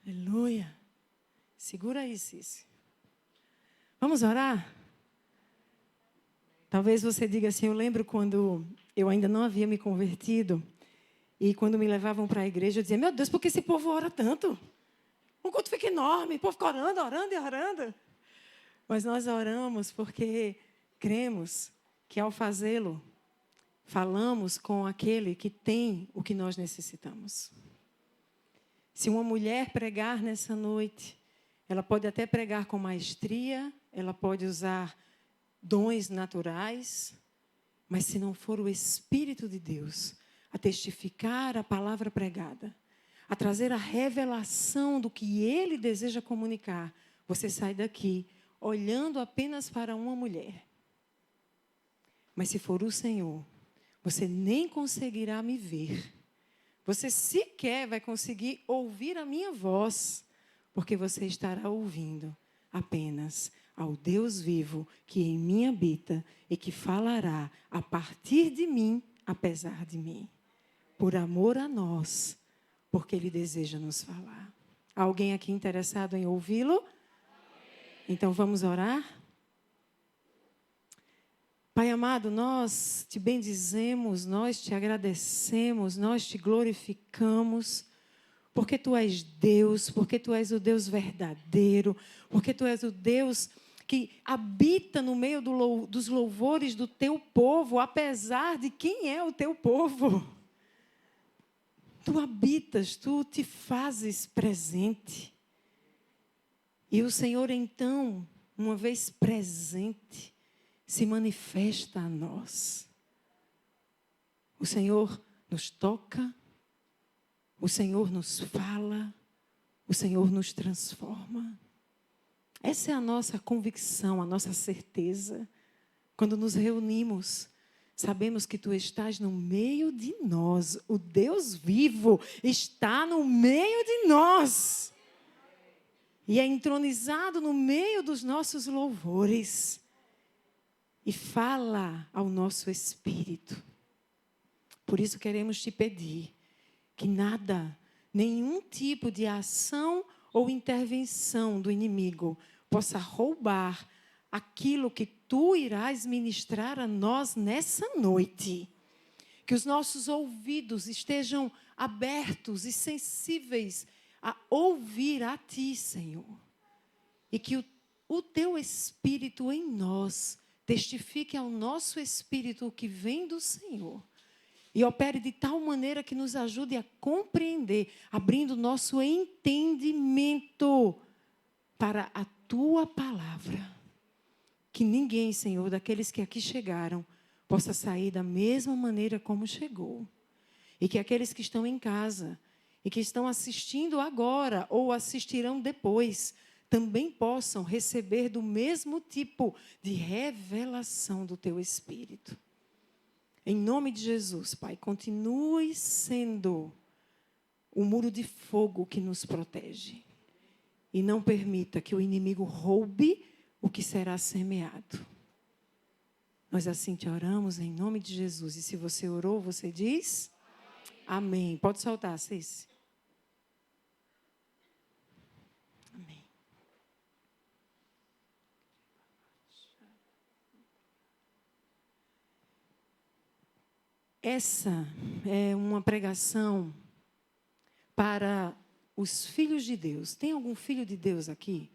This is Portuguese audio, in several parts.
Aleluia. Segura aí, Cícero. Vamos orar? Talvez você diga assim, eu lembro quando eu ainda não havia me convertido e quando me levavam para a igreja, eu dizia, meu Deus, por que esse povo ora tanto? O culto fica enorme, o povo fica orando, orando e orando. Mas nós oramos porque cremos que ao fazê-lo, falamos com aquele que tem o que nós necessitamos. Se uma mulher pregar nessa noite, ela pode até pregar com maestria, ela pode usar dons naturais, mas se não for o Espírito de Deus a testificar a palavra pregada, a trazer a revelação do que Ele deseja comunicar, você sai daqui olhando apenas para uma mulher. Mas se for o Senhor, você nem conseguirá me ver. Você sequer vai conseguir ouvir a minha voz, porque você estará ouvindo apenas ao Deus vivo que em mim habita e que falará a partir de mim, apesar de mim. Por amor a nós, porque Ele deseja nos falar. Há alguém aqui interessado em ouvi-lo? Então vamos orar? Pai amado, nós te bendizemos, nós te agradecemos, nós te glorificamos, porque Tu és Deus, porque Tu és o Deus verdadeiro, porque Tu és o Deus que habita no meio dos louvores do Teu povo, apesar de quem é o Teu povo. Tu habitas, Tu te fazes presente. E o Senhor, então, uma vez presente, se manifesta a nós. O Senhor nos toca, o Senhor nos fala, o Senhor nos transforma. Essa é a nossa convicção, a nossa certeza. Quando nos reunimos, sabemos que Tu estás no meio de nós. O Deus vivo está no meio de nós. E é entronizado no meio dos nossos louvores. E fala ao nosso espírito. Por isso queremos te pedir que nada, nenhum tipo de ação ou intervenção do inimigo possa roubar aquilo que Tu irás ministrar a nós nessa noite. Que os nossos ouvidos estejam abertos e sensíveis a ouvir a Ti, Senhor. E que o Teu Espírito em nós testifique ao nosso espírito o que vem do Senhor. E opere de tal maneira que nos ajude a compreender, abrindo nosso entendimento para a Tua palavra. Que ninguém, Senhor, daqueles que aqui chegaram, possa sair da mesma maneira como chegou. E que aqueles que estão em casa e que estão assistindo agora ou assistirão depois, também possam receber do mesmo tipo de revelação do Teu Espírito. Em nome de Jesus, Pai, continue sendo o muro de fogo que nos protege. E não permita que o inimigo roube o que será semeado. Nós assim te oramos em nome de Jesus. E se você orou, você diz? Amém. Pode soltar, Cícero. Amém. Essa é uma pregação para os filhos de Deus. Tem algum filho de Deus aqui?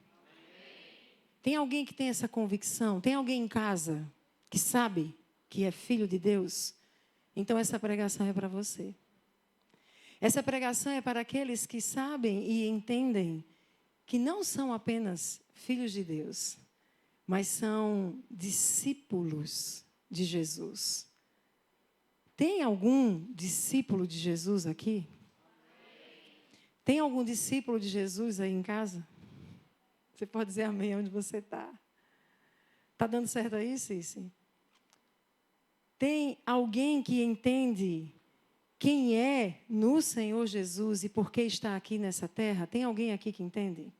Tem alguém que tem essa convicção? Tem alguém em casa que sabe que é filho de Deus? Então essa pregação é para você. Essa pregação é para aqueles que sabem e entendem que não são apenas filhos de Deus, mas são discípulos de Jesus. Tem algum discípulo de Jesus aqui? Tem algum discípulo de Jesus aí em casa? Você pode dizer amém onde você está. Está dando certo aí, Cícero? Tem alguém que entende quem é no Senhor Jesus e por que está aqui nessa terra? Tem alguém aqui que entende?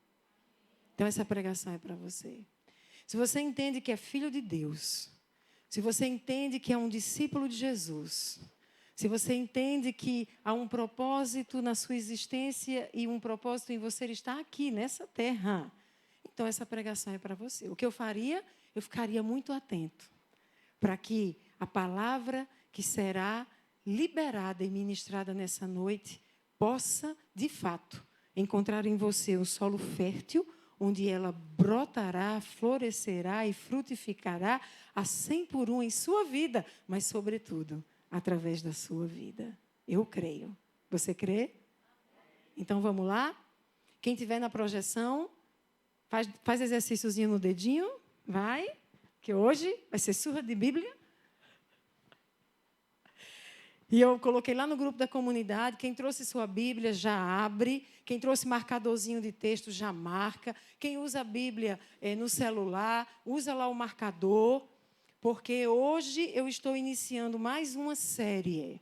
Então essa pregação é para você. Se você entende que é filho de Deus, se você entende que é um discípulo de Jesus, se você entende que há um propósito na sua existência e um propósito em você estar aqui, nessa terra, então essa pregação é para você. O que eu faria? Eu ficaria muito atento para que a palavra que será liberada e ministrada nessa noite possa, de fato, encontrar em você um solo fértil, onde ela brotará, florescerá e frutificará a 100 por 1 em sua vida, mas, sobretudo, através da sua vida. Eu creio. Você crê? Então, vamos lá? Quem estiver na projeção, faz exercíciozinho no dedinho, vai, que hoje vai ser surra de Bíblia. E eu coloquei lá no grupo da comunidade, quem trouxe sua Bíblia já abre, quem trouxe marcadorzinho de texto já marca, quem usa a Bíblia no celular, usa lá o marcador, porque hoje eu estou iniciando mais uma série.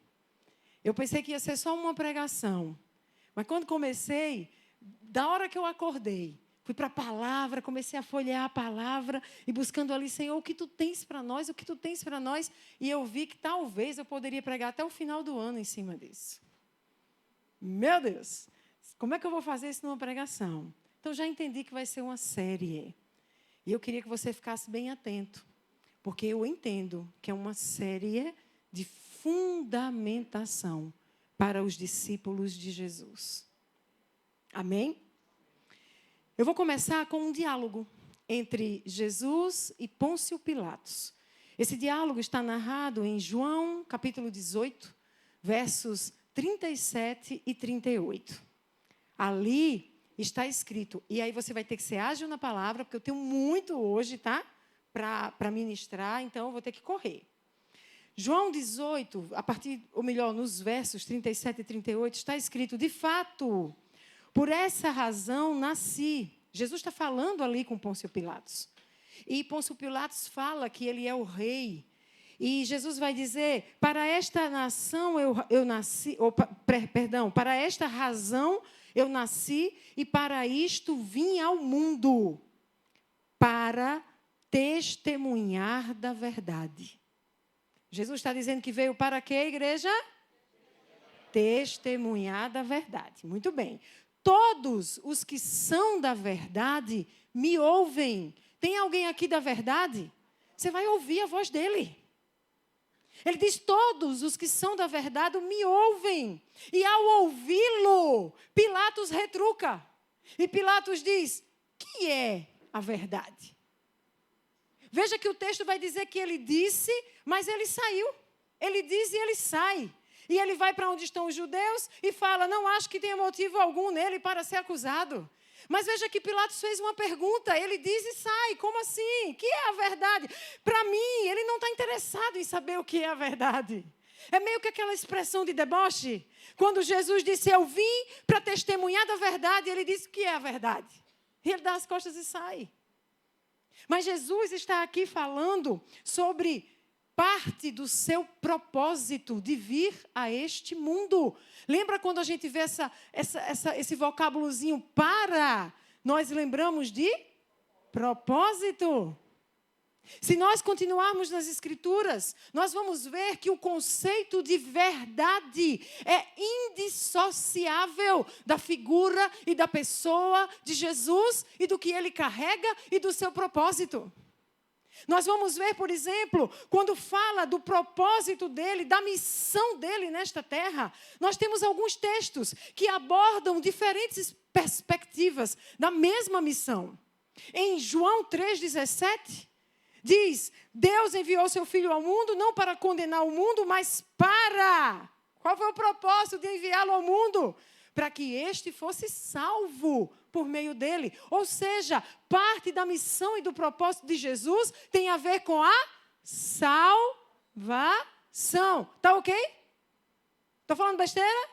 Eu pensei que ia ser só uma pregação, mas quando comecei, da hora que eu acordei, fui para a palavra, comecei a folhear a palavra e buscando ali, Senhor, o que Tu tens para nós, o que Tu tens para nós. E eu vi que talvez eu poderia pregar até o final do ano em cima disso. Meu Deus, como é que eu vou fazer isso numa pregação? Então, já entendi que vai ser uma série. E eu queria que você ficasse bem atento, porque eu entendo que é uma série de fundamentação para os discípulos de Jesus. Amém? Eu vou começar com um diálogo entre Jesus e Pôncio Pilatos. Esse diálogo está narrado em João, capítulo 18, versos 37 e 38. Ali está escrito, e aí você vai ter que ser ágil na palavra, porque eu tenho muito hoje, tá? Para ministrar, então eu vou ter que correr. João 18, nos versos 37 e 38, está escrito, de fato, por essa razão nasci. Jesus está falando ali com Pôncio Pilatos. E Pôncio Pilatos fala que ele é o rei. E Jesus vai dizer, para esta nação eu nasci, para esta razão eu nasci e para isto vim ao mundo, para testemunhar da verdade. Jesus está dizendo que veio para quê, igreja? Testemunhar da verdade. Muito bem. Todos os que são da verdade me ouvem. Tem alguém aqui da verdade? Você vai ouvir a voz dele. Ele diz, todos os que são da verdade me ouvem. E ao ouvi-lo, Pilatos retruca. E Pilatos diz, que é a verdade? Veja que o texto vai dizer que ele disse, mas ele saiu. Ele diz e ele sai. E ele vai para onde estão os judeus e fala, não acho que tenha motivo algum nele para ser acusado. Mas veja que Pilatos fez uma pergunta, ele diz e sai, como assim? Que é a verdade? Para mim, ele não está interessado em saber o que é a verdade. É meio que aquela expressão de deboche. Quando Jesus disse, eu vim para testemunhar da verdade, ele disse, o que é a verdade? E ele dá as costas e sai. Mas Jesus está aqui falando sobre parte do seu propósito de vir a este mundo. Lembra quando a gente vê esse vocábulozinho para? Nós lembramos de propósito. Se nós continuarmos nas Escrituras, nós vamos ver que o conceito de verdade é indissociável da figura e da pessoa de Jesus e do que ele carrega e do seu propósito. Nós vamos ver, por exemplo, quando fala do propósito dele, da missão dele nesta terra, nós temos alguns textos que abordam diferentes perspectivas da mesma missão. Em João 3,17, diz, Deus enviou seu Filho ao mundo não para condenar o mundo, mas para... Qual foi o propósito de enviá-lo ao mundo? Para que este fosse salvo por meio dele. Ou seja, parte da missão e do propósito de Jesus tem a ver com a salvação. Tá ok? Estou falando besteira?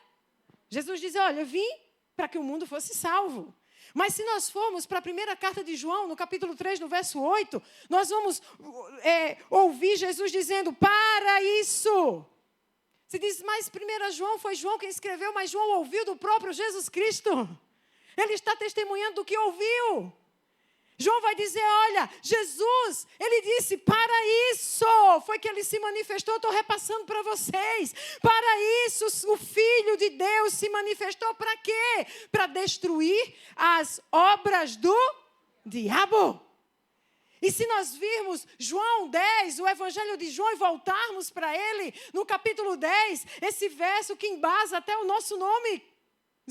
Jesus diz, olha, eu vim para que o mundo fosse salvo. Mas se nós formos para a primeira carta de João, no capítulo 3, no verso 8, nós vamos ouvir Jesus dizendo, para isso... Você diz, mas 1 João foi João quem escreveu, mas João ouviu do próprio Jesus Cristo. Ele está testemunhando do que ouviu. João vai dizer, olha, Jesus, ele disse, para isso foi que ele se manifestou, estou repassando para vocês. Para isso o Filho de Deus se manifestou, para quê? Para destruir as obras do diabo. E se nós virmos João 10, o Evangelho de João, e voltarmos para ele, no capítulo 10, esse verso que embasa até o nosso nome,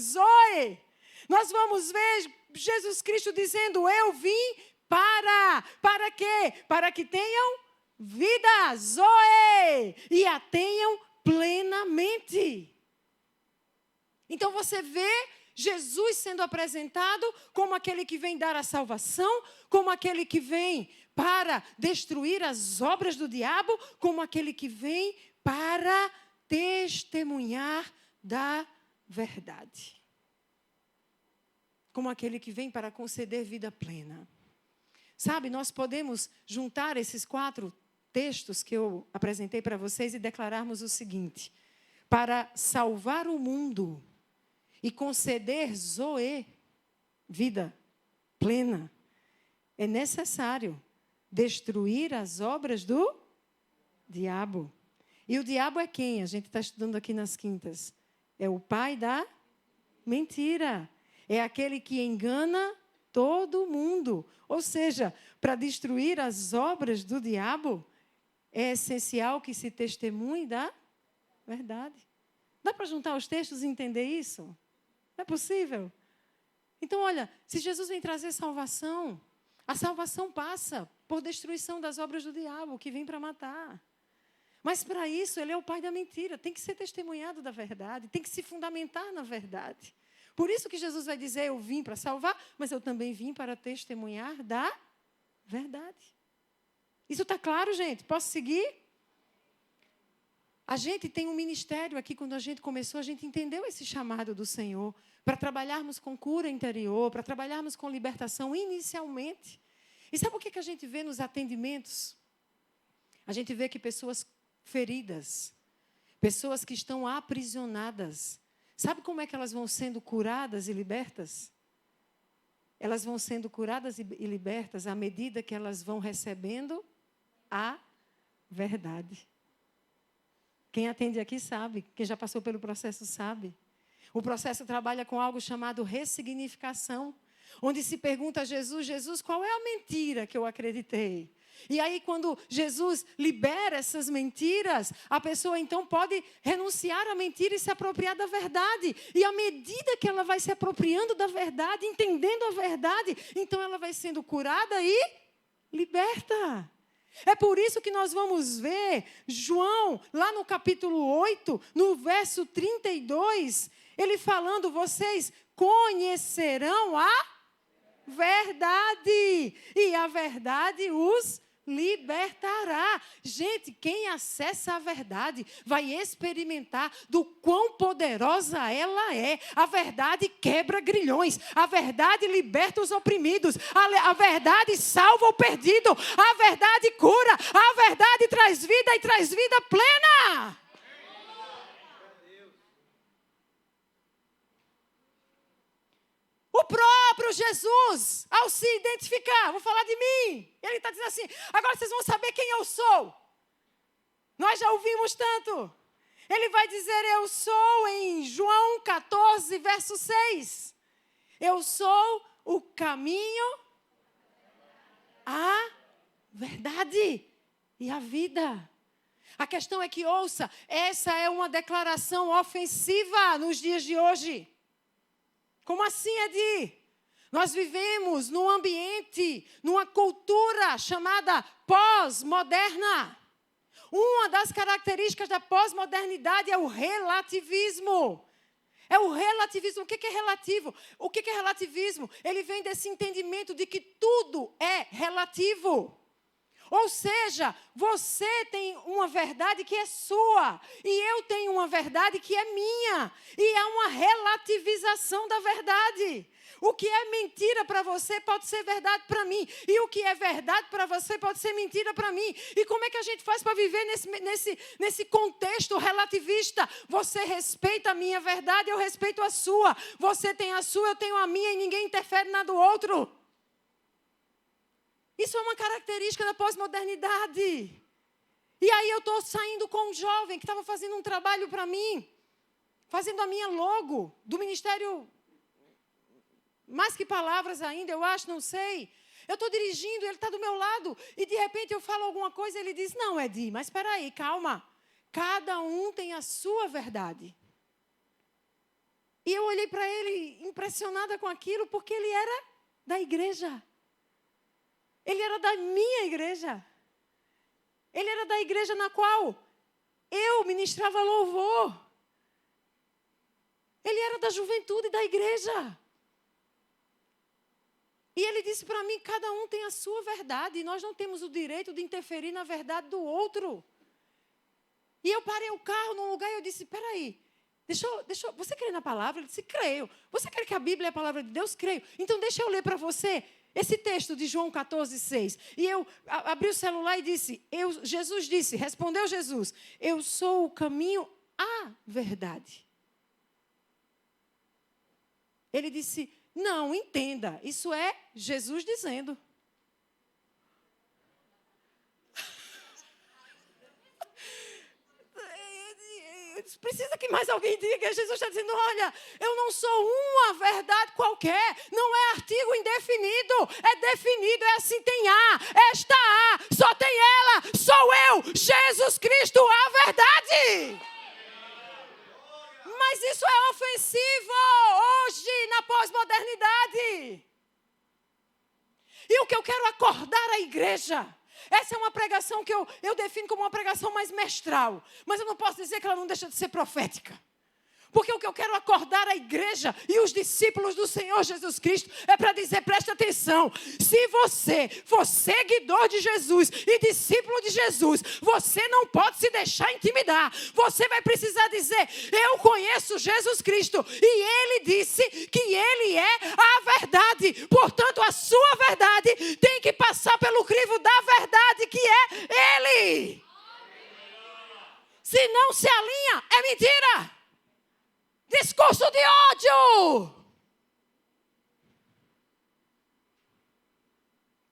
Zoe, nós vamos ver Jesus Cristo dizendo, eu vim para quê? Para que tenham vida, Zoe, e a tenham plenamente. Então você vê Jesus sendo apresentado como aquele que vem dar a salvação, como aquele que vem para destruir as obras do diabo, como aquele que vem para testemunhar da verdade. Como aquele que vem para conceder vida plena. Sabe, nós podemos juntar esses 4 textos que eu apresentei para vocês e declararmos o seguinte: para salvar o mundo e conceder Zoe, vida plena, é necessário destruir as obras do diabo. E o diabo é quem? A gente está estudando aqui nas quintas. É o pai da mentira. É aquele que engana todo mundo. Ou seja, para destruir as obras do diabo, é essencial que se testemunhe da verdade. Dá para juntar os textos e entender isso? Não é possível? Então, olha, se Jesus vem trazer salvação, a salvação passa por destruição das obras do diabo, que vem para matar. Mas, para isso, ele é o pai da mentira. Tem que ser testemunhado da verdade, tem que se fundamentar na verdade. Por isso que Jesus vai dizer, eu vim para salvar, mas eu também vim para testemunhar da verdade. Isso está claro, gente? Posso seguir? A gente tem um ministério aqui, quando a gente começou, a gente entendeu esse chamado do Senhor para trabalharmos com cura interior, para trabalharmos com libertação inicialmente. E sabe o que a gente vê nos atendimentos? A gente vê que pessoas feridas, pessoas que estão aprisionadas, sabe como é que elas vão sendo curadas e libertas? Elas vão sendo curadas e libertas à medida que elas vão recebendo a verdade. Quem atende aqui sabe, quem já passou pelo processo sabe. O processo trabalha com algo chamado ressignificação, onde se pergunta a Jesus, Jesus, qual é a mentira que eu acreditei? E aí, quando Jesus libera essas mentiras, a pessoa, então, pode renunciar à mentira e se apropriar da verdade. E à medida que ela vai se apropriando da verdade, entendendo a verdade, então ela vai sendo curada e liberta. É por isso que nós vamos ver João, lá no capítulo 8, no verso 32, ele falando, vocês conhecerão a verdade, e a verdade os libertará. Gente, quem acessa a verdade vai experimentar do quão poderosa ela é. A verdade quebra grilhões, a verdade liberta os oprimidos, a verdade salva o perdido, a verdade cura, a verdade traz vida e traz vida plena. O próprio Jesus, ao se identificar, vou falar de mim, ele está dizendo assim, agora vocês vão saber quem eu sou. Nós já ouvimos tanto. Ele vai dizer, eu sou em João 14, verso 6. Eu sou o caminho, a verdade e a vida. A questão é que, ouça, essa é uma declaração ofensiva nos dias de hoje. Como assim, Edi? Nós vivemos num ambiente, numa cultura chamada pós-moderna. Uma das características da pós-modernidade é o relativismo. É o relativismo. O que é relativo? O que é relativismo? Ele vem desse entendimento de que tudo é relativo. Ou seja, você tem uma verdade que é sua e eu tenho uma verdade que é minha. E há uma relativização da verdade. O que é mentira para você pode ser verdade para mim. E o que é verdade para você pode ser mentira para mim. E como é que a gente faz para viver nesse contexto relativista? Você respeita a minha verdade, eu respeito a sua. Você tem a sua, eu tenho a minha e ninguém interfere na do outro. Isso é uma característica da pós-modernidade. E aí eu estou saindo com um jovem que estava fazendo um trabalho para mim, fazendo a minha logo do ministério, mais que palavras ainda, eu acho, não sei. Eu estou dirigindo, ele está do meu lado, e de repente eu falo alguma coisa e ele diz, não, Edi, mas espera aí, calma. Cada um tem a sua verdade. E eu olhei para ele impressionada com aquilo, porque ele era da igreja. Ele era da minha igreja. Ele era da igreja na qual eu ministrava louvor. Ele era da juventude da igreja. E ele disse para mim, cada um tem a sua verdade, e nós não temos o direito de interferir na verdade do outro. E eu parei o carro num lugar e eu disse, espera aí, você crê na palavra? Ele disse, creio. Você crê que a Bíblia é a palavra de Deus? Creio. Então deixa eu ler para você esse texto de João 14:6. E eu abri o celular e disse, Jesus disse, respondeu Jesus, eu sou o caminho à verdade. Ele disse, não, entenda, isso é Jesus dizendo. Precisa que mais alguém diga. Jesus está dizendo, olha, eu não sou uma verdade qualquer. Não é artigo indefinido. É definido, é assim, tem A, esta A, só tem ela, sou eu, Jesus Cristo, a verdade. Mas isso é ofensivo hoje, na pós-modernidade. E o que eu quero acordar a igreja... Essa é uma pregação que eu defino como uma pregação mais mestral. Mas eu não posso dizer que ela não deixa de ser profética. Porque o que eu quero acordar a igreja e os discípulos do Senhor Jesus Cristo é para dizer, preste atenção, se você for seguidor de Jesus e discípulo de Jesus, você não pode se deixar intimidar. Você vai precisar dizer, eu conheço Jesus Cristo e Ele disse que Ele é a verdade. Portanto, a sua verdade tem que passar pelo crivo da verdade que é Ele. Se não se alinha, é mentira. Discurso de ódio.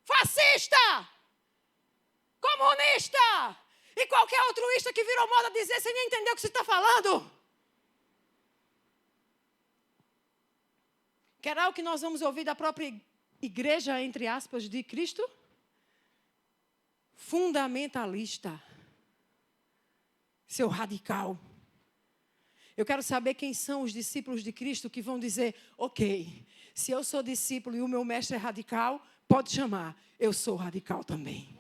Fascista. Comunista. E qualquer outro ista que virou moda dizer sem nem entender o que você está falando. Será o que nós vamos ouvir da própria igreja, entre aspas, de Cristo? Fundamentalista. Seu radical. Eu quero saber quem são os discípulos de Cristo que vão dizer, ok, se eu sou discípulo e o meu mestre é radical, pode chamar, eu sou radical também.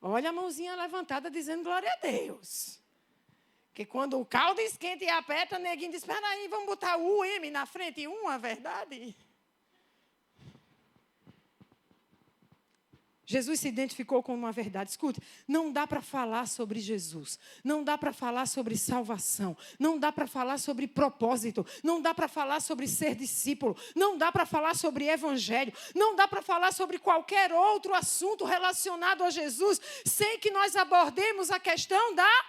Olha a mãozinha levantada dizendo glória a Deus. Que quando o caldo esquenta e aperta, neguinho diz, espera aí, vamos botar o M na frente, a verdade. Jesus se identificou com uma verdade. Escute, não dá para falar sobre Jesus. Não dá para falar sobre salvação. Não dá para falar sobre propósito. Não dá para falar sobre ser discípulo. Não dá para falar sobre evangelho. Não dá para falar sobre qualquer outro assunto relacionado a Jesus sem que nós abordemos a questão da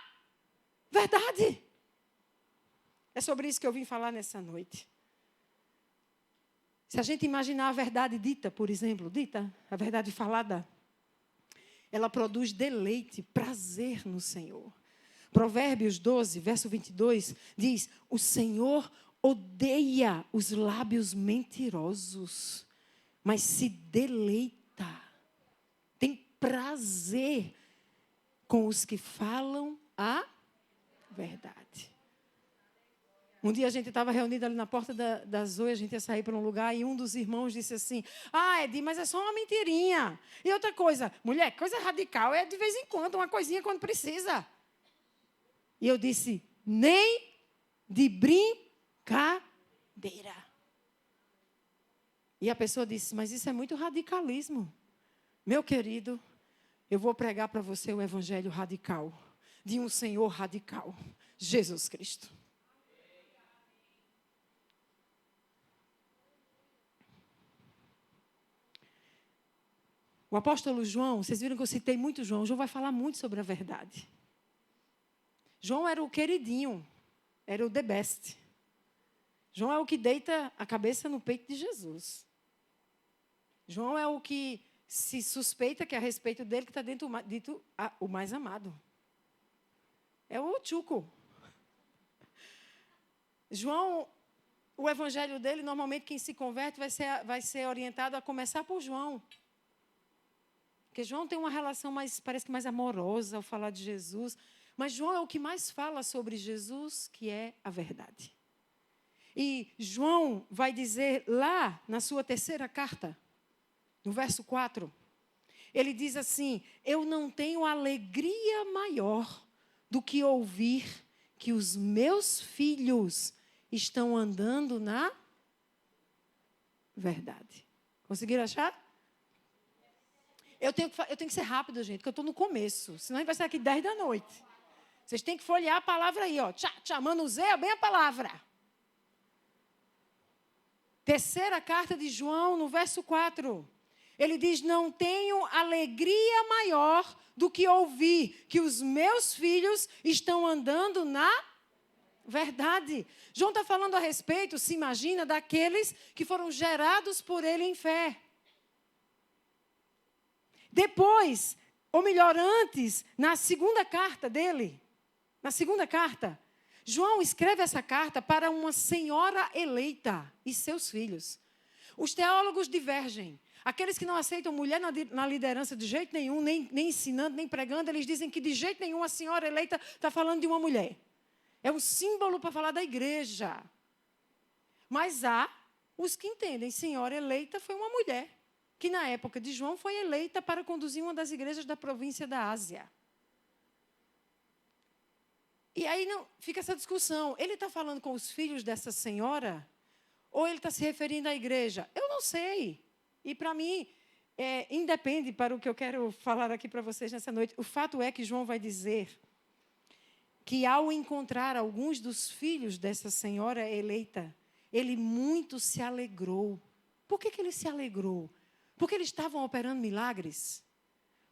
verdade. É sobre isso que eu vim falar nessa noite. Se a gente imaginar a verdade dita, por exemplo, a verdade falada, ela produz deleite, prazer no Senhor. Provérbios 12, verso 22, diz, o Senhor odeia os lábios mentirosos, mas se deleita, tem prazer com os que falam a verdade. Um dia a gente estava reunido ali na porta da Zoe, a gente ia sair para um lugar e um dos irmãos disse assim, Edi, mas é só uma mentirinha. E outra coisa, mulher, coisa radical é de vez em quando, uma coisinha quando precisa. E eu disse, nem de brincadeira. E a pessoa disse, mas isso é muito radicalismo. Meu querido, eu vou pregar para você o evangelho radical, de um Senhor radical, Jesus Cristo. O apóstolo João, vocês viram que eu citei muito João. João vai falar muito sobre a verdade. João era o queridinho, era o the best. João é o que deita a cabeça no peito de Jesus. João é o que se suspeita que é a respeito dele que está dito o mais amado. É o Chuco. João, o evangelho dele, normalmente quem se converte vai ser orientado a começar por João. Porque João tem uma relação parece que mais amorosa ao falar de Jesus. Mas João é o que mais fala sobre Jesus, que é a verdade. E João vai dizer lá na sua terceira carta, no verso 4, ele diz assim: eu não tenho alegria maior do que ouvir que os meus filhos estão andando na verdade. Conseguiram achar? Eu tenho que ser rápido, gente, porque eu estou no começo. Senão a gente vai sair aqui 10 da noite. Vocês têm que folhear a palavra aí, ó. Manuseia bem a palavra. Terceira carta de João, no verso 4. Ele diz: não tenho alegria maior do que ouvir que os meus filhos estão andando na verdade. João está falando a respeito, se imagina, daqueles que foram gerados por ele em fé. Depois, ou melhor, antes, na segunda carta dele, João escreve essa carta para uma senhora eleita e seus filhos. Os teólogos divergem. Aqueles que não aceitam mulher na liderança de jeito nenhum, nem ensinando, nem pregando, eles dizem que de jeito nenhum a senhora eleita está falando de uma mulher. É um símbolo para falar da igreja. Mas há os que entendem, senhora eleita foi uma mulher, que na época de João foi eleita para conduzir uma das igrejas da província da Ásia. E aí fica essa discussão. Ele está falando com os filhos dessa senhora? Ou ele está se referindo à igreja? Eu não sei. E para mim, independe para o que eu quero falar aqui para vocês nessa noite. O fato é que João vai dizer que ao encontrar alguns dos filhos dessa senhora eleita, ele muito se alegrou. Por que ele se alegrou? Porque eles estavam operando milagres?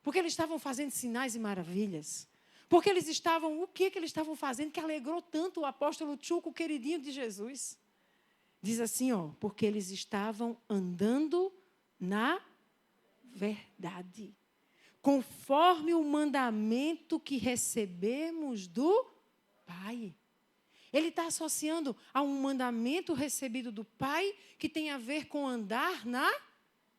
Porque eles estavam fazendo sinais e maravilhas? Porque eles estavam, o que eles estavam fazendo que alegrou tanto o apóstolo Chuco, o queridinho de Jesus? Diz assim, porque eles estavam andando na verdade, conforme o mandamento que recebemos do Pai. Ele está associando a um mandamento recebido do Pai que tem a ver com andar na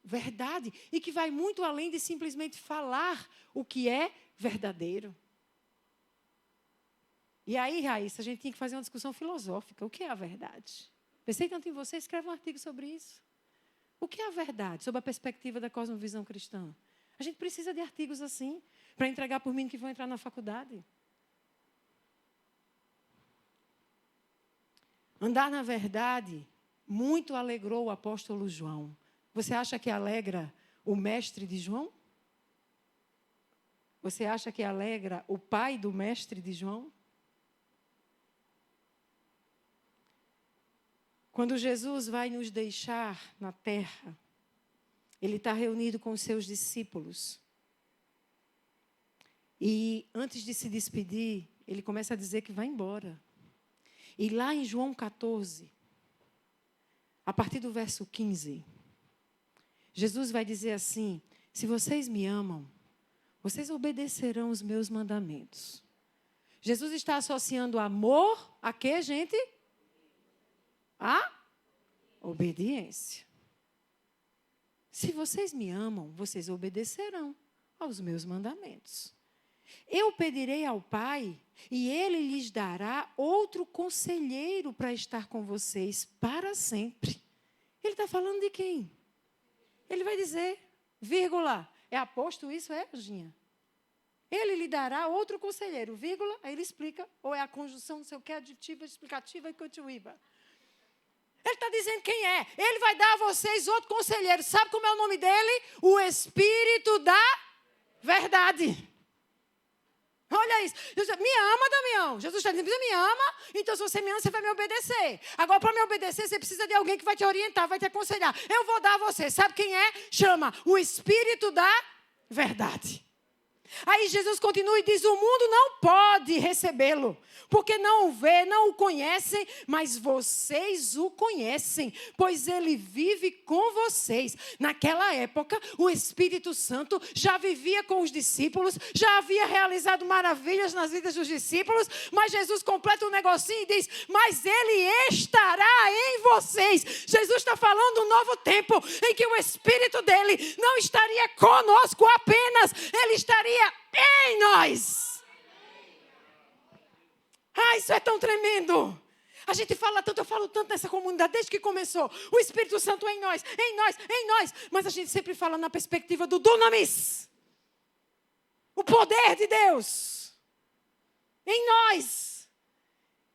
verdade e que vai muito além de simplesmente falar o que é verdadeiro. E aí, Raíssa, a gente tinha que fazer uma discussão filosófica. O que é a verdade? Pensei tanto em você, escreve um artigo sobre isso. O que é a verdade, sob a perspectiva da cosmovisão cristã? A gente precisa de artigos assim, para entregar por mim que vão entrar na faculdade. Andar na verdade muito alegrou o apóstolo João. Você acha que alegra o mestre de João? Você acha que alegra o pai do mestre de João? Quando Jesus vai nos deixar na terra, ele está reunido com os seus discípulos. E antes de se despedir, ele começa a dizer que vai embora. E lá em João 14, a partir do verso 15, Jesus vai dizer assim: se vocês me amam, vocês obedecerão os meus mandamentos. Jesus está associando amor a quê, gente? A obediência. Se vocês me amam, vocês obedecerão aos meus mandamentos. Eu pedirei ao Pai e Ele lhes dará outro conselheiro para estar com vocês para sempre. Ele está falando de quem? Ele vai dizer, vírgula, é aposto isso, Eugênia? Ele lhe dará outro conselheiro, vírgula, aí ele explica, ou é a conjunção, não sei o que, aditiva, explicativa e continuativa. Ele está dizendo quem é. Ele vai dar a vocês outro conselheiro. Sabe como é o nome dele? O Espírito da Verdade. Olha isso. Jesus, me ama, Damião. Jesus está dizendo, você me ama, então se você me ama, você vai me obedecer. Agora, para me obedecer, você precisa de alguém que vai te orientar, vai te aconselhar. Eu vou dar a você. Sabe quem é? Chama o Espírito da Verdade. Aí Jesus continua e diz: o mundo não pode recebê-lo, porque não o vê, não o conhecem, mas vocês o conhecem, pois ele vive com vocês. Naquela época, o Espírito Santo já vivia com os discípulos, já havia realizado maravilhas nas vidas dos discípulos, mas Jesus completa um negocinho e diz: mas ele estará em vocês. Jesus está falando um novo tempo, em que o Espírito dele não estaria conosco apenas, ele estaria em nós. Isso é tão tremendo. A gente fala tanto, eu falo tanto nessa comunidade desde que começou. O Espírito Santo em nós, em nós, em nós. Mas a gente sempre fala na perspectiva do dunamis. O poder de Deus em nós.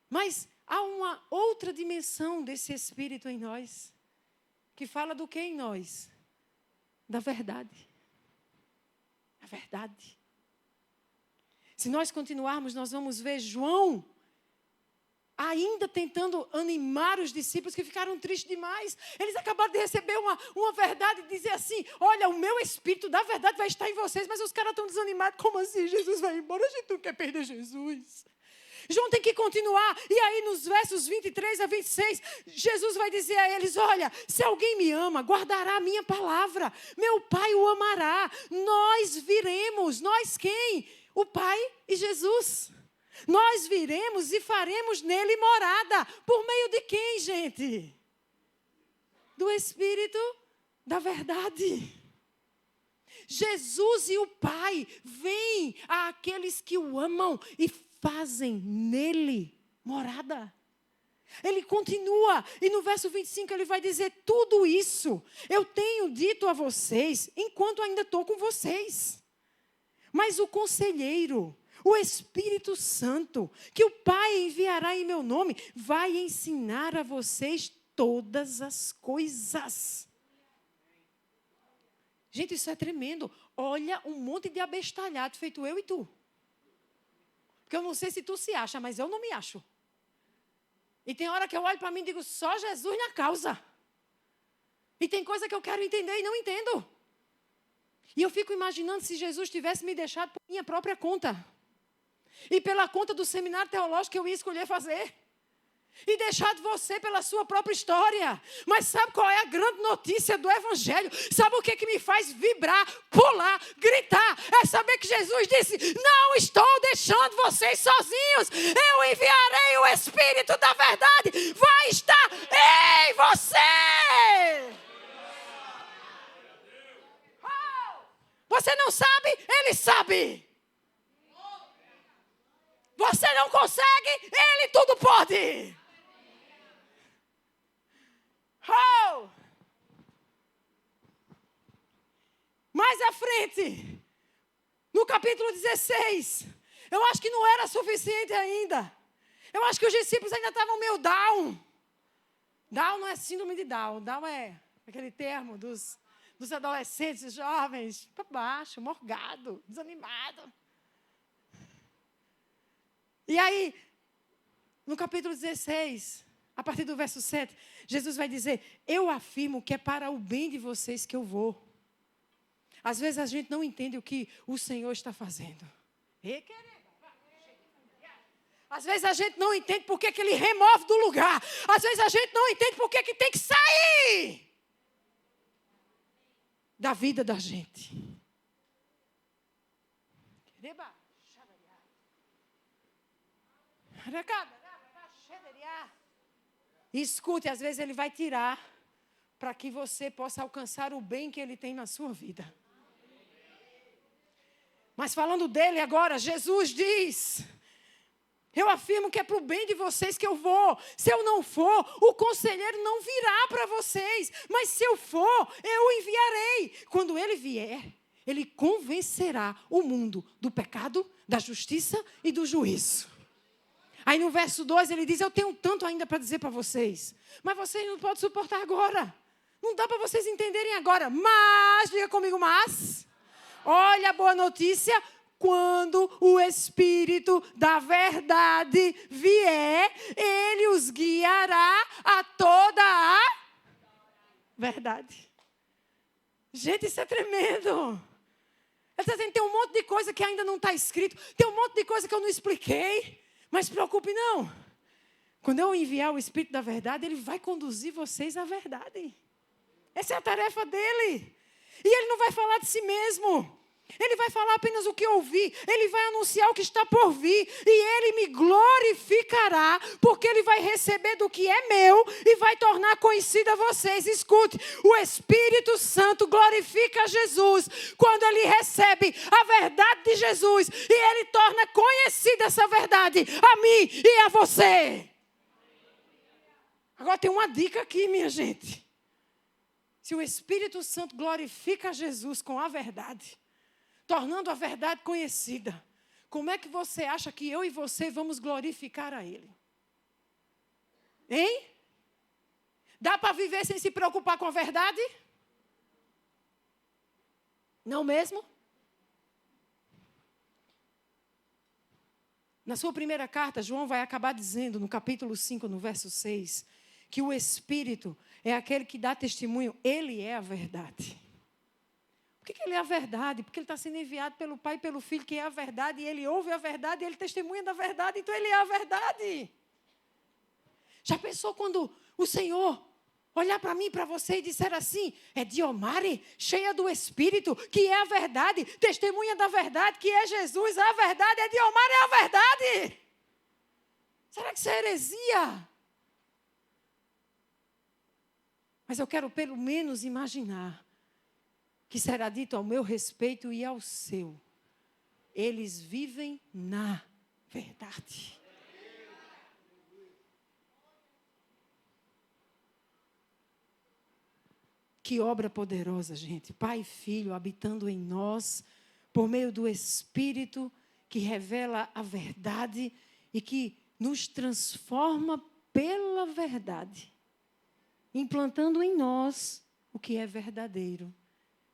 Mas há uma outra dimensão desse Espírito em nós, que fala do que em nós? Da verdade. A verdade. Se nós continuarmos, nós vamos ver João ainda tentando animar os discípulos que ficaram tristes demais. Eles acabaram de receber uma verdade e dizer assim: olha, o meu Espírito da verdade vai estar em vocês, mas os caras estão desanimados. Como assim? Jesus vai embora, a gente não quer perder Jesus. João tem que continuar. E aí nos versos 23 a 26, Jesus vai dizer a eles: olha, se alguém me ama, guardará a minha palavra. Meu Pai o amará. Nós viremos. Nós quem? O Pai e Jesus. Nós viremos e faremos nele morada. Por meio de quem, gente? Do Espírito da verdade. Jesus e o Pai vêm àqueles que o amam e fazem nele morada. Ele continua, e no verso 25 ele vai dizer: tudo isso eu tenho dito a vocês, enquanto ainda estou com vocês. Mas o conselheiro, o Espírito Santo, que o Pai enviará em meu nome, vai ensinar a vocês todas as coisas. Gente, isso é tremendo. Olha um monte de abestalhado feito eu e tu. Porque eu não sei se tu se acha, mas eu não me acho. E tem hora que eu olho para mim e digo: só Jesus na causa. E tem coisa que eu quero entender e não entendo. E eu fico imaginando se Jesus tivesse me deixado por minha própria conta. E pela conta do seminário teológico que eu ia escolher fazer. E deixado você pela sua própria história. Mas sabe qual é a grande notícia do Evangelho? Sabe o que me faz vibrar, pular, gritar? É saber que Jesus disse: não estou deixando vocês sozinhos. Eu enviarei o Espírito da verdade. Vai estar em você. Você não sabe? Ele sabe. Você não consegue? Ele tudo pode. Mais à frente, no capítulo 16, eu acho que não era suficiente ainda. Eu acho que os discípulos ainda estavam meio down. Down não é síndrome de Down. Down é aquele termo dos adolescentes, jovens, para baixo, morgado, desanimado. E aí, no capítulo 16, a partir do verso 7, Jesus vai dizer: eu afirmo que é para o bem de vocês que eu vou. Às vezes a gente não entende o que o Senhor está fazendo. Às vezes a gente não entende por que Ele remove do lugar. Às vezes a gente não entende por que tem que sair da vida da gente. Escute, às vezes Ele vai tirar para que você possa alcançar o bem que Ele tem na sua vida. Mas falando dele agora, Jesus diz: eu afirmo que é para o bem de vocês que eu vou. Se eu não for, o conselheiro não virá para vocês. Mas se eu for, eu o enviarei. Quando ele vier, ele convencerá o mundo do pecado, da justiça e do juízo. Aí no verso 2 ele diz: eu tenho tanto ainda para dizer para vocês, mas vocês não podem suportar agora. Não dá para vocês entenderem agora. Mas, diga comigo, mas... olha a boa notícia: quando o Espírito da verdade vier, Ele os guiará a toda a verdade. Gente, isso é tremendo. Ele está dizendo, tem um monte de coisa que ainda não está escrito. Tem um monte de coisa que eu não expliquei. Mas se preocupe não. Quando eu enviar o Espírito da verdade, ele vai conduzir vocês à verdade. Essa é a tarefa dele. E ele não vai falar de si mesmo. Ele vai falar apenas o que ouvi. Ele vai anunciar o que está por vir. E ele me glorificará, porque ele vai receber do que é meu e vai tornar conhecida a vocês. Escute, o Espírito Santo glorifica Jesus quando ele recebe a verdade de Jesus. E ele torna conhecida essa verdade a mim e a você. Agora tem uma dica aqui, minha gente. Se o Espírito Santo glorifica Jesus com a verdade, tornando a verdade conhecida, como é que você acha que eu e você vamos glorificar a Ele? Hein? Dá para viver sem se preocupar com a verdade? Não mesmo? Na sua primeira carta, João vai acabar dizendo, no capítulo 5, no verso 6, que o Espírito é aquele que dá testemunho, Ele é a verdade. Por que ele é a verdade? Porque ele está sendo enviado pelo Pai e pelo Filho, que é a verdade, e ele ouve a verdade, e ele testemunha da verdade, então ele é a verdade. Já pensou quando o Senhor olhar para mim, para você e disser assim, é Diomare, cheia do Espírito, que é a verdade, testemunha da verdade, que é Jesus, a verdade, é Diomare, é a verdade. Será que isso é heresia? Mas eu quero pelo menos imaginar que será dito ao meu respeito e ao seu. Eles vivem na verdade. Que obra poderosa, gente. Pai e Filho habitando em nós, por meio do Espírito que revela a verdade e que nos transforma pela verdade, implantando em nós o que é verdadeiro,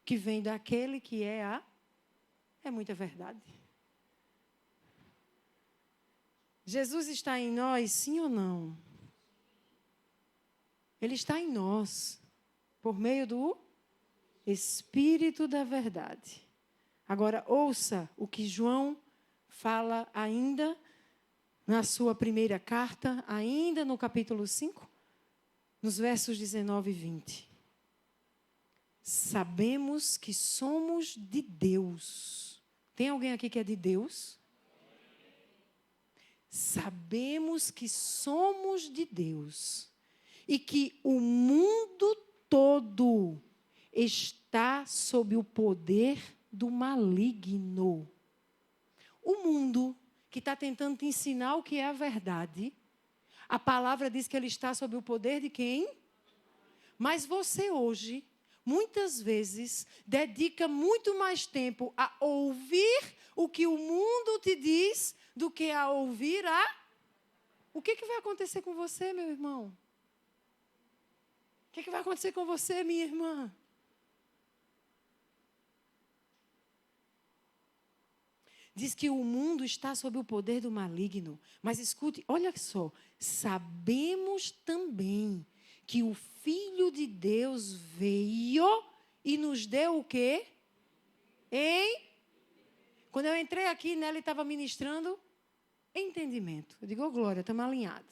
que vem daquele que é muita verdade. Jesus está em nós, sim ou não? Ele está em nós, por meio do Espírito da verdade. Agora, ouça o que João fala ainda na sua primeira carta, ainda no capítulo 5, nos versos 19 e 20. Sabemos que somos de Deus. Tem alguém aqui que é de Deus? Sabemos que somos de Deus e que o mundo todo está sob o poder do maligno. O mundo que está tentando te ensinar o que é a verdade, a palavra diz que ele está sob o poder de quem? Mas você hoje, muitas vezes, dedica muito mais tempo a ouvir o que o mundo te diz do que a ouvir O que vai acontecer com você, meu irmão? O que vai acontecer com você, minha irmã? Diz que o mundo está sob o poder do maligno. Mas escute, olha só. Sabemos também que o Filho de Deus veio e nos deu o quê? Quando eu entrei aqui, Nelly estava ministrando entendimento. Eu digo, oh, glória, estamos alinhados.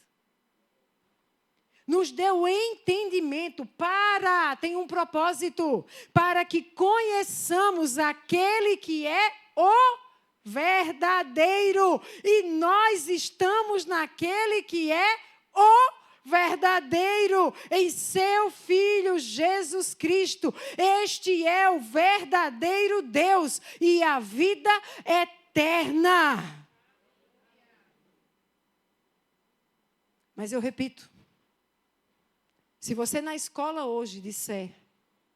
Nos deu entendimento tem um propósito, para que conheçamos aquele que é o verdadeiro. E nós estamos naquele que é o verdadeiro, em seu Filho Jesus Cristo. Este é o verdadeiro Deus e a vida eterna. Mas eu repito, se você na escola hoje disser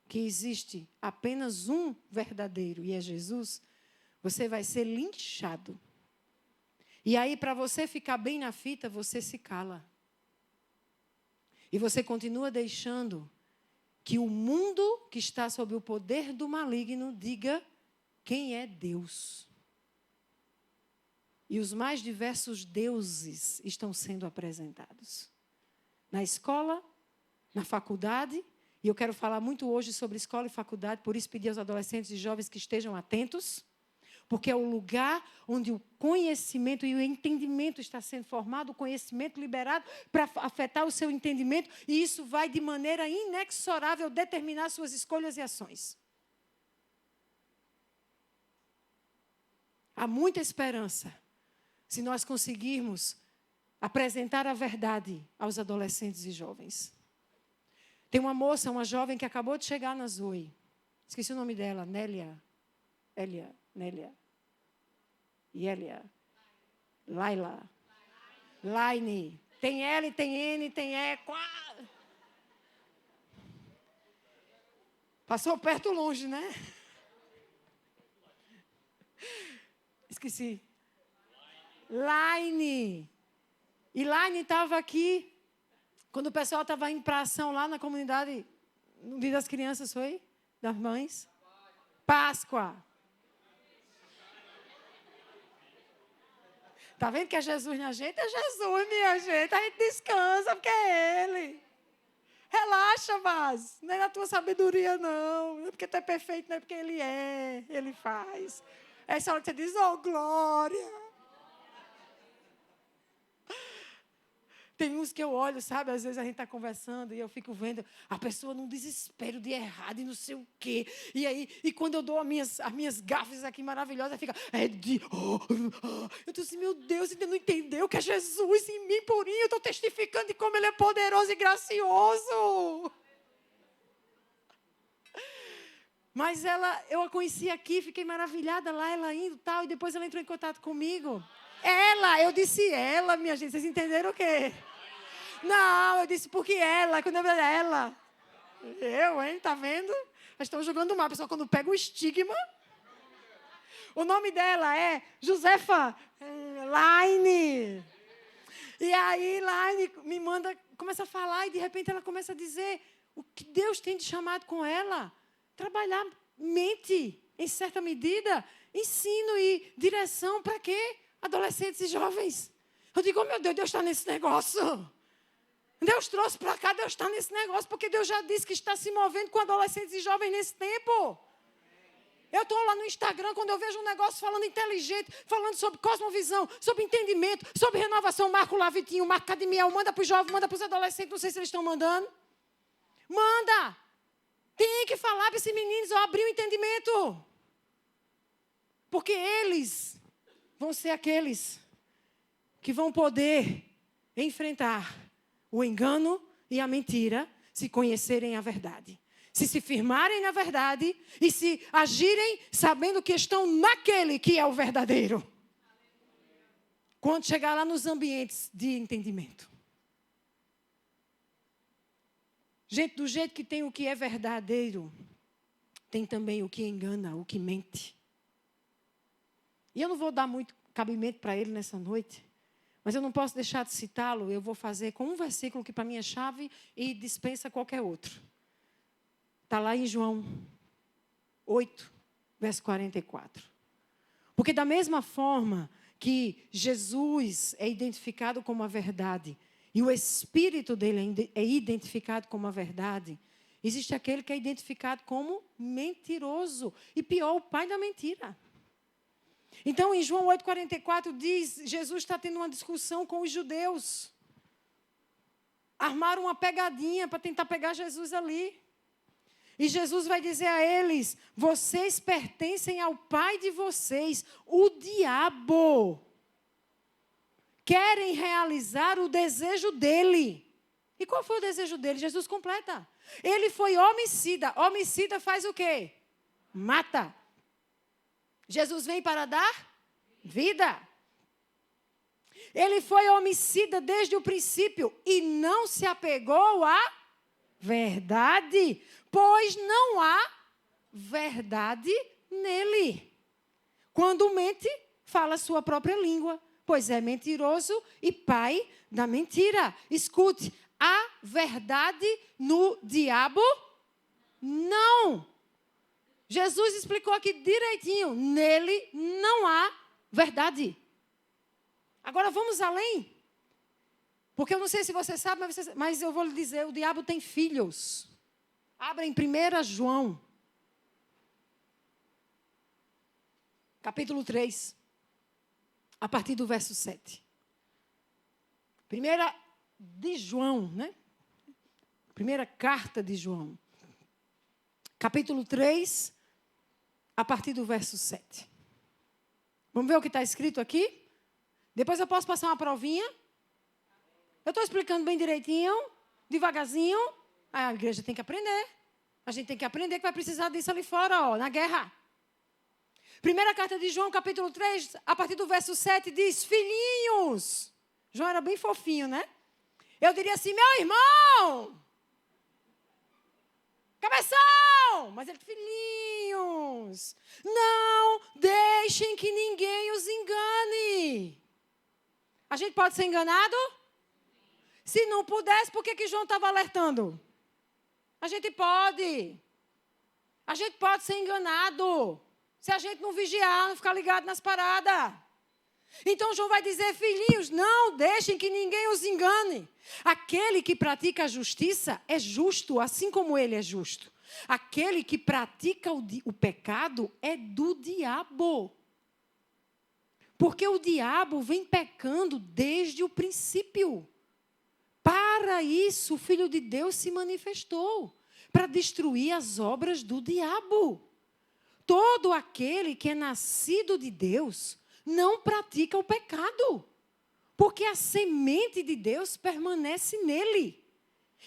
que existe apenas um verdadeiro e é Jesus, você vai ser linchado. E aí, para você ficar bem na fita, você se cala. E você continua deixando que o mundo que está sob o poder do maligno diga quem é Deus. E os mais diversos deuses estão sendo apresentados. Na escola, na faculdade E eu quero falar muito hoje sobre escola e faculdade, por isso pedir aos adolescentes e jovens que estejam atentos, porque é o lugar onde o conhecimento e o entendimento está sendo formado, o conhecimento liberado para afetar o seu entendimento, e isso vai, de maneira inexorável, determinar suas escolhas e ações. Há muita esperança se nós conseguirmos apresentar a verdade aos adolescentes e jovens. Tem uma moça, uma jovem que acabou de chegar na Zoe. Esqueci o nome dela, Nélia. Yélia. Laila. Laine. Tem L, tem N, tem E. Passou perto longe, né? Esqueci. Laine. E Laine estava aqui quando o pessoal estava indo para a ação lá na comunidade, no Dia das Crianças, foi? Das mães? Páscoa. Está vendo que é Jesus na gente? É Jesus, minha gente. A gente descansa porque é Ele. Relaxa, Vaz. Não é na tua sabedoria, não. Não é porque tu é perfeito, não é porque Ele é. Ele faz. Essa hora que você diz, oh, glória. Tem uns que eu olho, sabe? Às vezes a gente está conversando e eu fico vendo a pessoa num desespero de errado e não sei o quê. E aí, quando eu dou as minhas gafes aqui maravilhosas, fica... Eu estou assim, meu Deus, ainda não entendeu que é Jesus em mim, purinho. Eu estou testificando de como Ele é poderoso e gracioso. Mas eu a conheci aqui, fiquei maravilhada lá, ela indo e tal. E depois ela entrou em contato comigo. Eu disse ela, minha gente. Vocês entenderam o quê? Não, eu disse porque ela, quando eu era ela. Tá vendo? Nós estamos jogando mal. Pessoal, quando pega o estigma. O nome dela é Josefa Laine. E aí, Laine me manda, começa a falar e de repente ela começa a dizer o que Deus tem de chamado com ela. Trabalhar mente, em certa medida, ensino e direção para quê? Adolescentes e jovens. Eu digo, oh, meu Deus, Deus está nesse negócio. Deus trouxe para cá, Deus está nesse negócio, porque Deus já disse que está se movendo com adolescentes e jovens nesse tempo. Eu estou lá no Instagram, quando eu vejo um negócio falando inteligente, falando sobre cosmovisão, sobre entendimento, sobre renovação, Marco lá, Vitinho, Marco Cadmiel, manda para os jovens, manda para os adolescentes, não sei se eles estão mandando. Manda! Tem que falar para esses meninos, abrir o entendimento. Porque eles vão ser aqueles que vão poder enfrentar o engano e a mentira se conhecerem a verdade. Se firmarem na verdade e se agirem sabendo que estão naquele que é o verdadeiro. Quando chegar lá nos ambientes de entendimento. Gente, do jeito que tem o que é verdadeiro, tem também o que engana, o que mente. E eu não vou dar muito cabimento para ele nessa noite, mas eu não posso deixar de citá-lo. Eu vou fazer com um versículo que para mim é chave e dispensa qualquer outro. Está lá em João 8, verso 44. Porque da mesma forma que Jesus é identificado como a verdade e o Espírito dele é identificado como a verdade, existe aquele que é identificado como mentiroso. E pior, o pai da mentira. Então, em João 8,44 diz, Jesus está tendo uma discussão com os judeus. Armaram uma pegadinha para tentar pegar Jesus ali. E Jesus vai dizer a eles, vocês pertencem ao pai de vocês, o diabo. Querem realizar o desejo dele. E qual foi o desejo dele? Jesus completa. Ele foi homicida. Homicida faz o quê? Mata. Jesus vem para dar vida. Ele foi homicida desde o princípio e não se apegou à verdade, pois não há verdade nele. Quando mente, fala a sua própria língua, pois é mentiroso e pai da mentira. Escute, há verdade no diabo? Não. Jesus explicou aqui direitinho, nele não há verdade. Agora vamos além. Porque eu não sei se você sabe, mas eu vou lhe dizer, o diabo tem filhos. Abra em 1 João, capítulo 3, a partir do verso 7. Primeira de João, né? Primeira carta de João, capítulo 3, a partir do verso 7. Vamos ver o que está escrito aqui? Depois eu posso passar uma provinha? Eu estou explicando bem direitinho, devagarzinho. A igreja tem que aprender. A gente tem que aprender que vai precisar disso ali fora, ó, na guerra. Primeira carta de João, capítulo 3, a partir do verso 7, diz: filhinhos. João era bem fofinho, né? Eu diria assim: meu irmão, cabeção. Mas ele: filhinhos, não deixem que ninguém os engane. A gente pode ser enganado? Se não pudesse, por que João estava alertando? A gente pode. A gente pode ser enganado. Se a gente não vigiar, não ficar ligado nas paradas. Então João vai dizer: filhinhos, não deixem que ninguém os engane. Aquele que pratica a justiça é justo, assim como ele é justo. Aquele que pratica o pecado é do diabo. Porque o diabo vem pecando desde o princípio. Para isso, o Filho de Deus se manifestou, para destruir as obras do diabo. Todo aquele que é nascido de Deus não pratica o pecado, porque a semente de Deus permanece nele.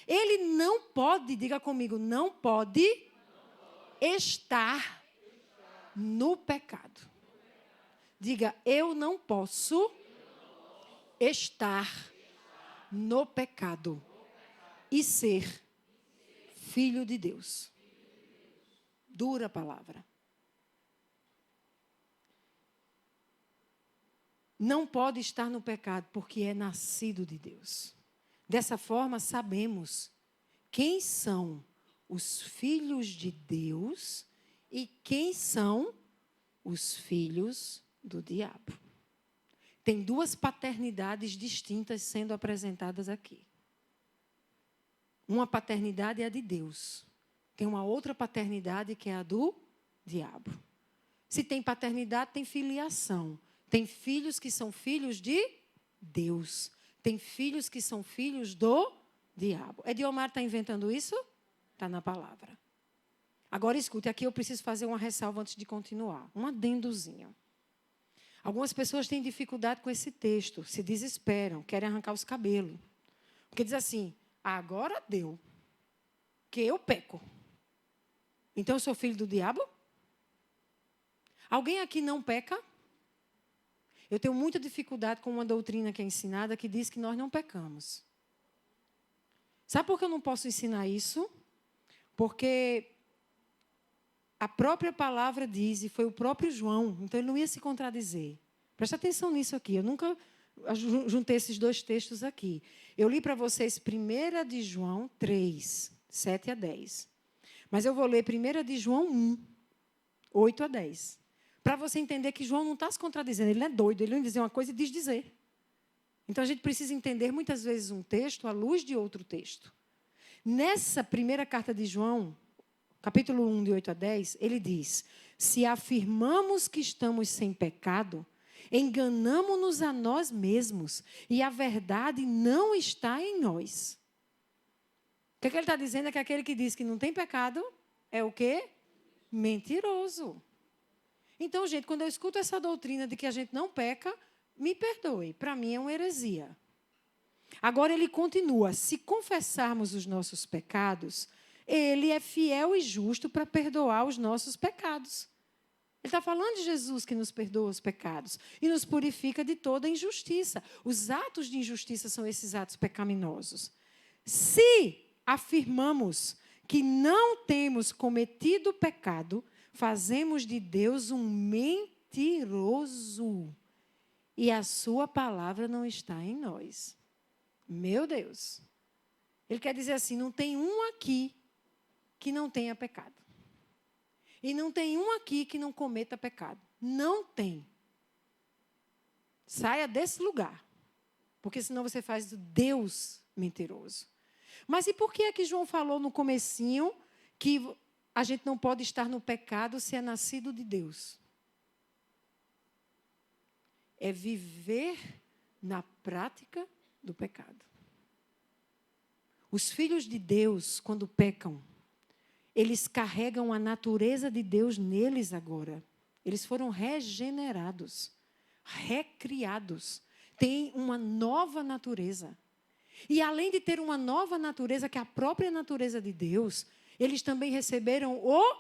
Ele não pode, diga comigo, não pode estar no pecado. Diga: eu não posso estar no pecado e ser filho de Deus. Dura palavra. Não pode estar no pecado porque é nascido de Deus. Dessa forma, sabemos quem são os filhos de Deus e quem são os filhos do diabo. Tem duas paternidades distintas sendo apresentadas aqui. Uma paternidade é a de Deus. Tem uma outra paternidade que é a do diabo. Se tem paternidade, tem filiação. Tem filhos que são filhos de Deus. Tem filhos que são filhos do diabo. Ediomar está inventando isso? Está na palavra. Agora, escute, aqui eu preciso fazer uma ressalva antes de continuar. Um adendozinho. Algumas pessoas têm dificuldade com esse texto, se desesperam, querem arrancar os cabelos. Porque diz assim: agora deu, que eu peco. Então eu sou filho do diabo? Alguém aqui não peca? Eu tenho muita dificuldade com uma doutrina que é ensinada que diz que nós não pecamos. Sabe por que eu não posso ensinar isso? Porque a própria palavra diz, e foi o próprio João, então ele não ia se contradizer. Presta atenção nisso aqui, eu nunca juntei esses dois textos aqui. Eu li para vocês 1 de João 3, 7 a 10. Mas eu vou ler 1 de João 1, 8 a 10. Para você entender que João não está se contradizendo, ele não é doido, ele não diz uma coisa e diz dizer. Então a gente precisa entender muitas vezes um texto à luz de outro texto. Nessa primeira carta de João, capítulo 1, de 8 a 10, ele diz: se afirmamos que estamos sem pecado, enganamo-nos a nós mesmos e a verdade não está em nós. O que ele está dizendo é que aquele que diz que não tem pecado é o quê? Mentiroso. Então, gente, quando eu escuto essa doutrina de que a gente não peca, me perdoe, para mim é uma heresia. Agora ele continua: se confessarmos os nossos pecados, ele é fiel e justo para perdoar os nossos pecados. Ele está falando de Jesus que nos perdoa os pecados e nos purifica de toda injustiça. Os atos de injustiça são esses atos pecaminosos. Se afirmamos que não temos cometido pecado, fazemos de Deus um mentiroso e a sua palavra não está em nós. Meu Deus. Ele quer dizer assim: não tem um aqui que não tenha pecado. E não tem um aqui que não cometa pecado. Não tem. Saia desse lugar. Porque senão você faz Deus mentiroso. Mas e por que é que João falou no comecinho que a gente não pode estar no pecado se é nascido de Deus. É viver na prática do pecado. Os filhos de Deus, quando pecam, eles carregam a natureza de Deus neles agora. Eles foram regenerados, recriados. Têm uma nova natureza. E além de ter uma nova natureza, que é a própria natureza de Deus, eles também receberam o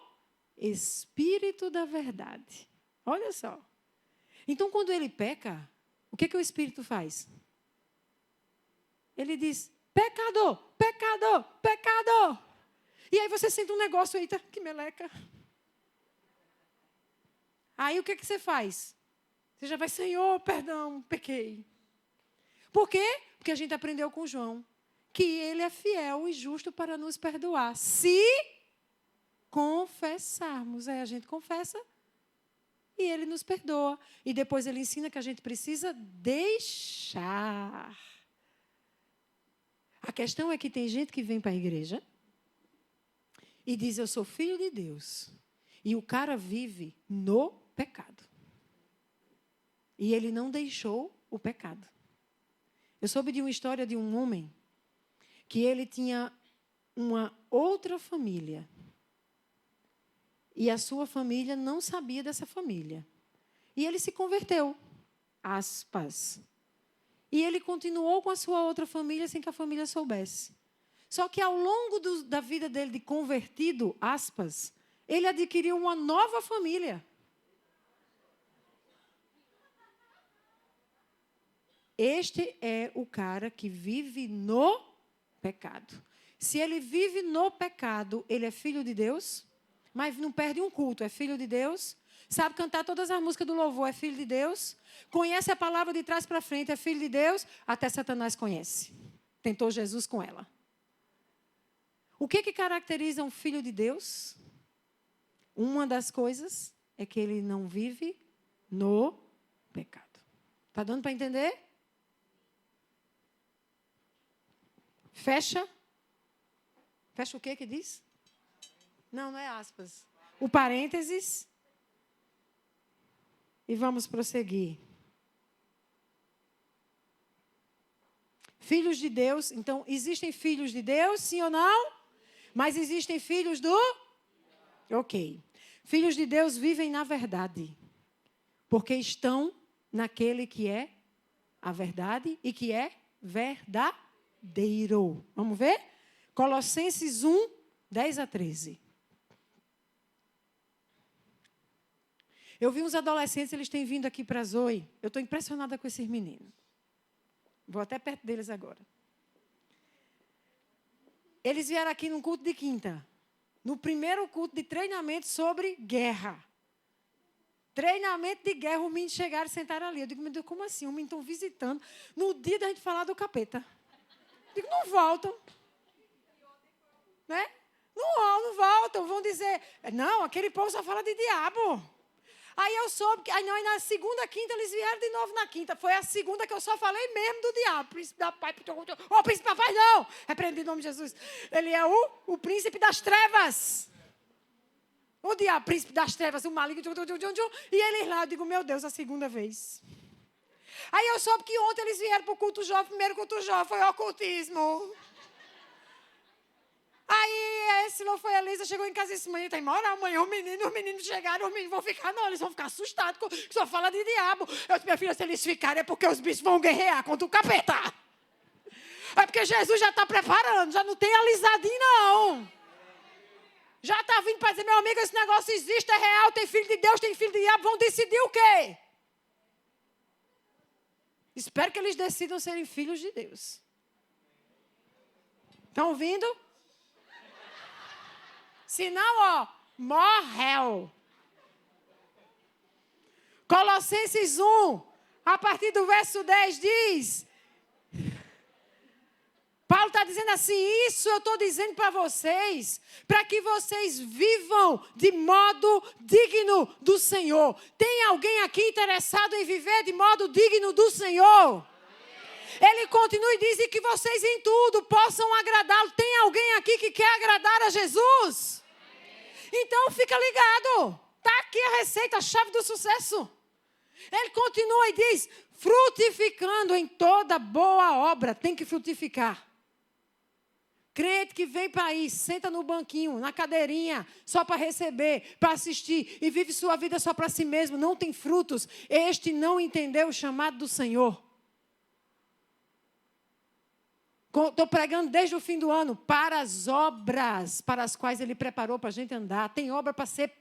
Espírito da verdade. Olha só. Então, quando ele peca, o que o Espírito faz? Ele diz, pecador, pecador, pecador. E aí você sente um negócio, eita, que meleca. Aí o que você faz? Você já vai, Senhor, perdão, pequei. Por quê? Porque a gente aprendeu com João que ele é fiel e justo para nos perdoar. Se confessarmos. Aí a gente confessa e ele nos perdoa. E depois ele ensina que a gente precisa deixar. A questão é que tem gente que vem para a igreja e diz, eu sou filho de Deus. E o cara vive no pecado. E ele não deixou o pecado. Eu soube de uma história de um homem que ele tinha uma outra família. E a sua família não sabia dessa família. E ele se converteu. Aspas. E ele continuou com a sua outra família sem que a família soubesse. Só que ao longo da vida dele de convertido, aspas, ele adquiriu uma nova família. Este é o cara que vive no pecado. Se ele vive no pecado, ele é filho de Deus, mas não perde um culto, é filho de Deus. Sabe cantar todas as músicas do louvor, é filho de Deus. Conhece a palavra de trás para frente, é filho de Deus. Até Satanás conhece. Tentou Jesus com ela. O que caracteriza um filho de Deus? Uma das coisas é que ele não vive no pecado. Está dando para entender? Fecha. Fecha o que diz? Não é aspas. O parênteses. E vamos prosseguir. Filhos de Deus. Então, existem filhos de Deus, sim ou não? Mas existem filhos do... Ok. Filhos de Deus vivem na verdade. Porque estão naquele que é a verdade e que é verdadeiro. Vamos ver? Colossenses 1, 10 a 13. Eu vi uns adolescentes, eles têm vindo aqui para a Zoe. Eu estou impressionada com esses meninos. Vou até perto deles agora. Eles vieram aqui num culto de quinta. No primeiro culto de treinamento sobre guerra. Treinamento de guerra, os meninos chegaram e sentaram ali. Eu digo, meu Deus, como assim? Os meninos estão visitando. No dia da gente falar do capeta. Eu digo, não voltam. Né? Não voltam. Vão dizer, não, aquele povo só fala de diabo. Aí eu soube que, aí na segunda, quinta, eles vieram de novo na quinta. Foi a segunda que eu só falei mesmo do diabo. Príncipe da paz, príncipe da paz não. Repreendi em nome de Jesus. Ele é o príncipe das trevas. O diabo, príncipe das trevas, o maligno. E eles lá, eu digo, meu Deus, a segunda vez. Aí eu soube que ontem eles vieram para o culto jovem. O primeiro culto jovem foi o ocultismo. Aí, esse não foi a Elisa, chegou em casa e disse, mãe, tem moral, amanhã os meninos chegaram, os meninos vão ficar, não, eles vão ficar assustados, só fala de diabo. Eu disse, minha filha, se eles ficarem é porque os bichos vão guerrear contra o capeta. É porque Jesus já está preparando, já não tem alisadinho, não. Já está vindo para dizer, meu amigo, esse negócio existe, é real, tem filho de Deus, tem filho de diabo, vão decidir o quê? Espero que eles decidam serem filhos de Deus. Estão ouvindo? Se não, ó, morreu. Colossenses 1, a partir do verso 10 diz... Paulo está dizendo assim, isso eu estou dizendo para vocês, para que vocês vivam de modo digno do Senhor. Tem alguém aqui interessado em viver de modo digno do Senhor? Ele continua e diz que vocês em tudo possam agradá-lo. Tem alguém aqui que quer agradar a Jesus? Então fica ligado. Está aqui a receita, a chave do sucesso. Ele continua e diz, frutificando em toda boa obra. Tem que frutificar. Crente que vem para aí, senta no banquinho, na cadeirinha, só para receber, para assistir, e vive sua vida só para si mesmo, não tem frutos. Este não entendeu o chamado do Senhor. Estou pregando desde o fim do ano para as obras para as quais Ele preparou para a gente andar. Tem obra para ser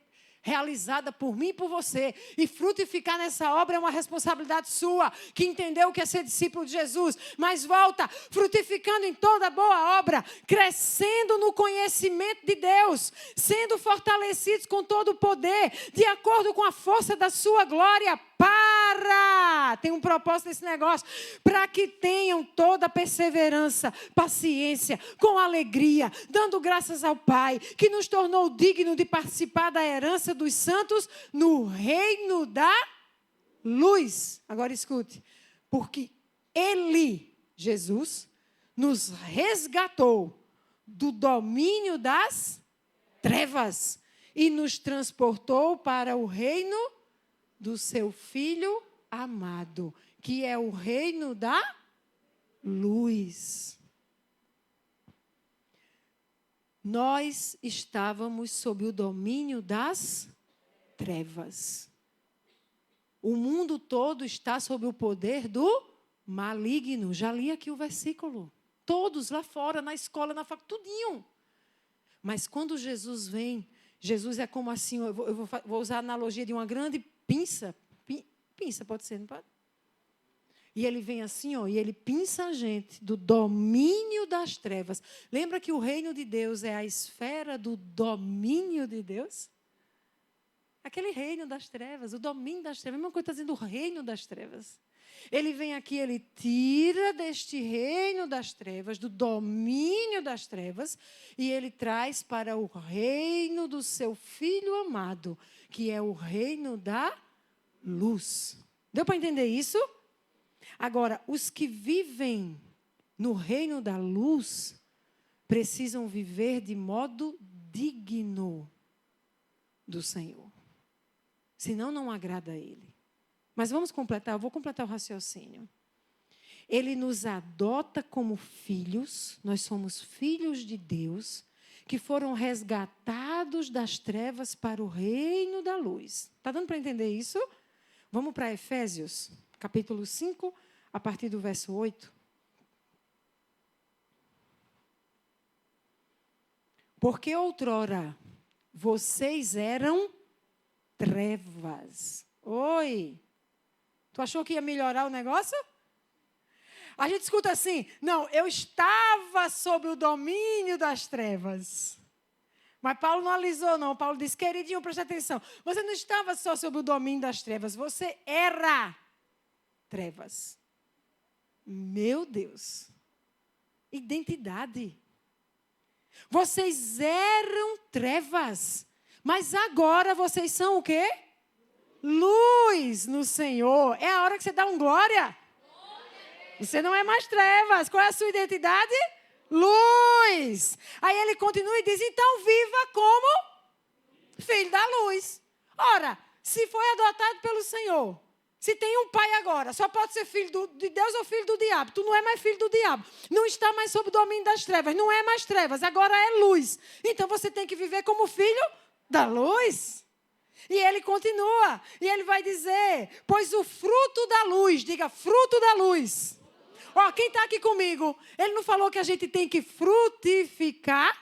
realizada por mim e por você. E frutificar nessa obra é uma responsabilidade sua, que entendeu o que é ser discípulo de Jesus. Mas volta, frutificando em toda boa obra, crescendo no conhecimento de Deus, sendo fortalecidos com todo o poder, de acordo com a força da sua glória, tem um propósito nesse negócio, para que tenham toda a perseverança, paciência, com alegria, dando graças ao Pai, que nos tornou digno de participar da herança dos santos no reino da luz. Agora escute, porque Ele, Jesus, nos resgatou do domínio das trevas e nos transportou para o reino do seu Filho amado, que é o reino da luz. Nós estávamos sob o domínio das trevas. O mundo todo está sob o poder do maligno. Já li aqui o versículo. Todos lá fora, na escola, na faculdade, tudinho. Mas quando Jesus vem, Jesus é como assim, eu vou usar a analogia de uma grande pinça. Pinça, pode ser, não pode? E ele vem assim, e ele pinça a gente do domínio das trevas. Lembra que o reino de Deus é a esfera do domínio de Deus? Aquele reino das trevas, o domínio das trevas. A mesma coisa está dizendo o reino das trevas. Ele vem aqui, ele tira deste reino das trevas, do domínio das trevas, e ele traz para o reino do seu Filho amado, que é o reino da luz. Deu para entender isso? Agora, os que vivem no reino da luz precisam viver de modo digno do Senhor. Senão não agrada a Ele. Mas vamos completar, eu vou completar o raciocínio. Ele nos adota como filhos, nós somos filhos de Deus, que foram resgatados das trevas para o reino da luz. Está dando para entender isso? Vamos para Efésios, capítulo 5, a partir do verso 8. Porque outrora vocês eram trevas. Oi! Tu achou que ia melhorar o negócio? A gente escuta assim, não, eu estava sob o domínio das trevas. Mas Paulo não alisou, não. Paulo disse, queridinho, preste atenção. Você não estava só sob o domínio das trevas, você era trevas. Meu Deus. Identidade. Vocês eram trevas, mas agora vocês são o quê? Luz no Senhor. É a hora que você dá um glória. Você não é mais trevas. Qual é a sua identidade? Luz. Aí ele continua e diz, então viva como filho da luz. Ora, se foi adotado pelo Senhor, se tem um pai agora, só pode ser filho de Deus ou filho do diabo. Tu não é mais filho do diabo. Não está mais sob o domínio das trevas. Não é mais trevas, agora é luz. Então você tem que viver como filho da luz. E ele continua, e ele vai dizer, pois o fruto da luz, diga fruto da luz. Ó, quem está aqui comigo, ele não falou que a gente tem que frutificar?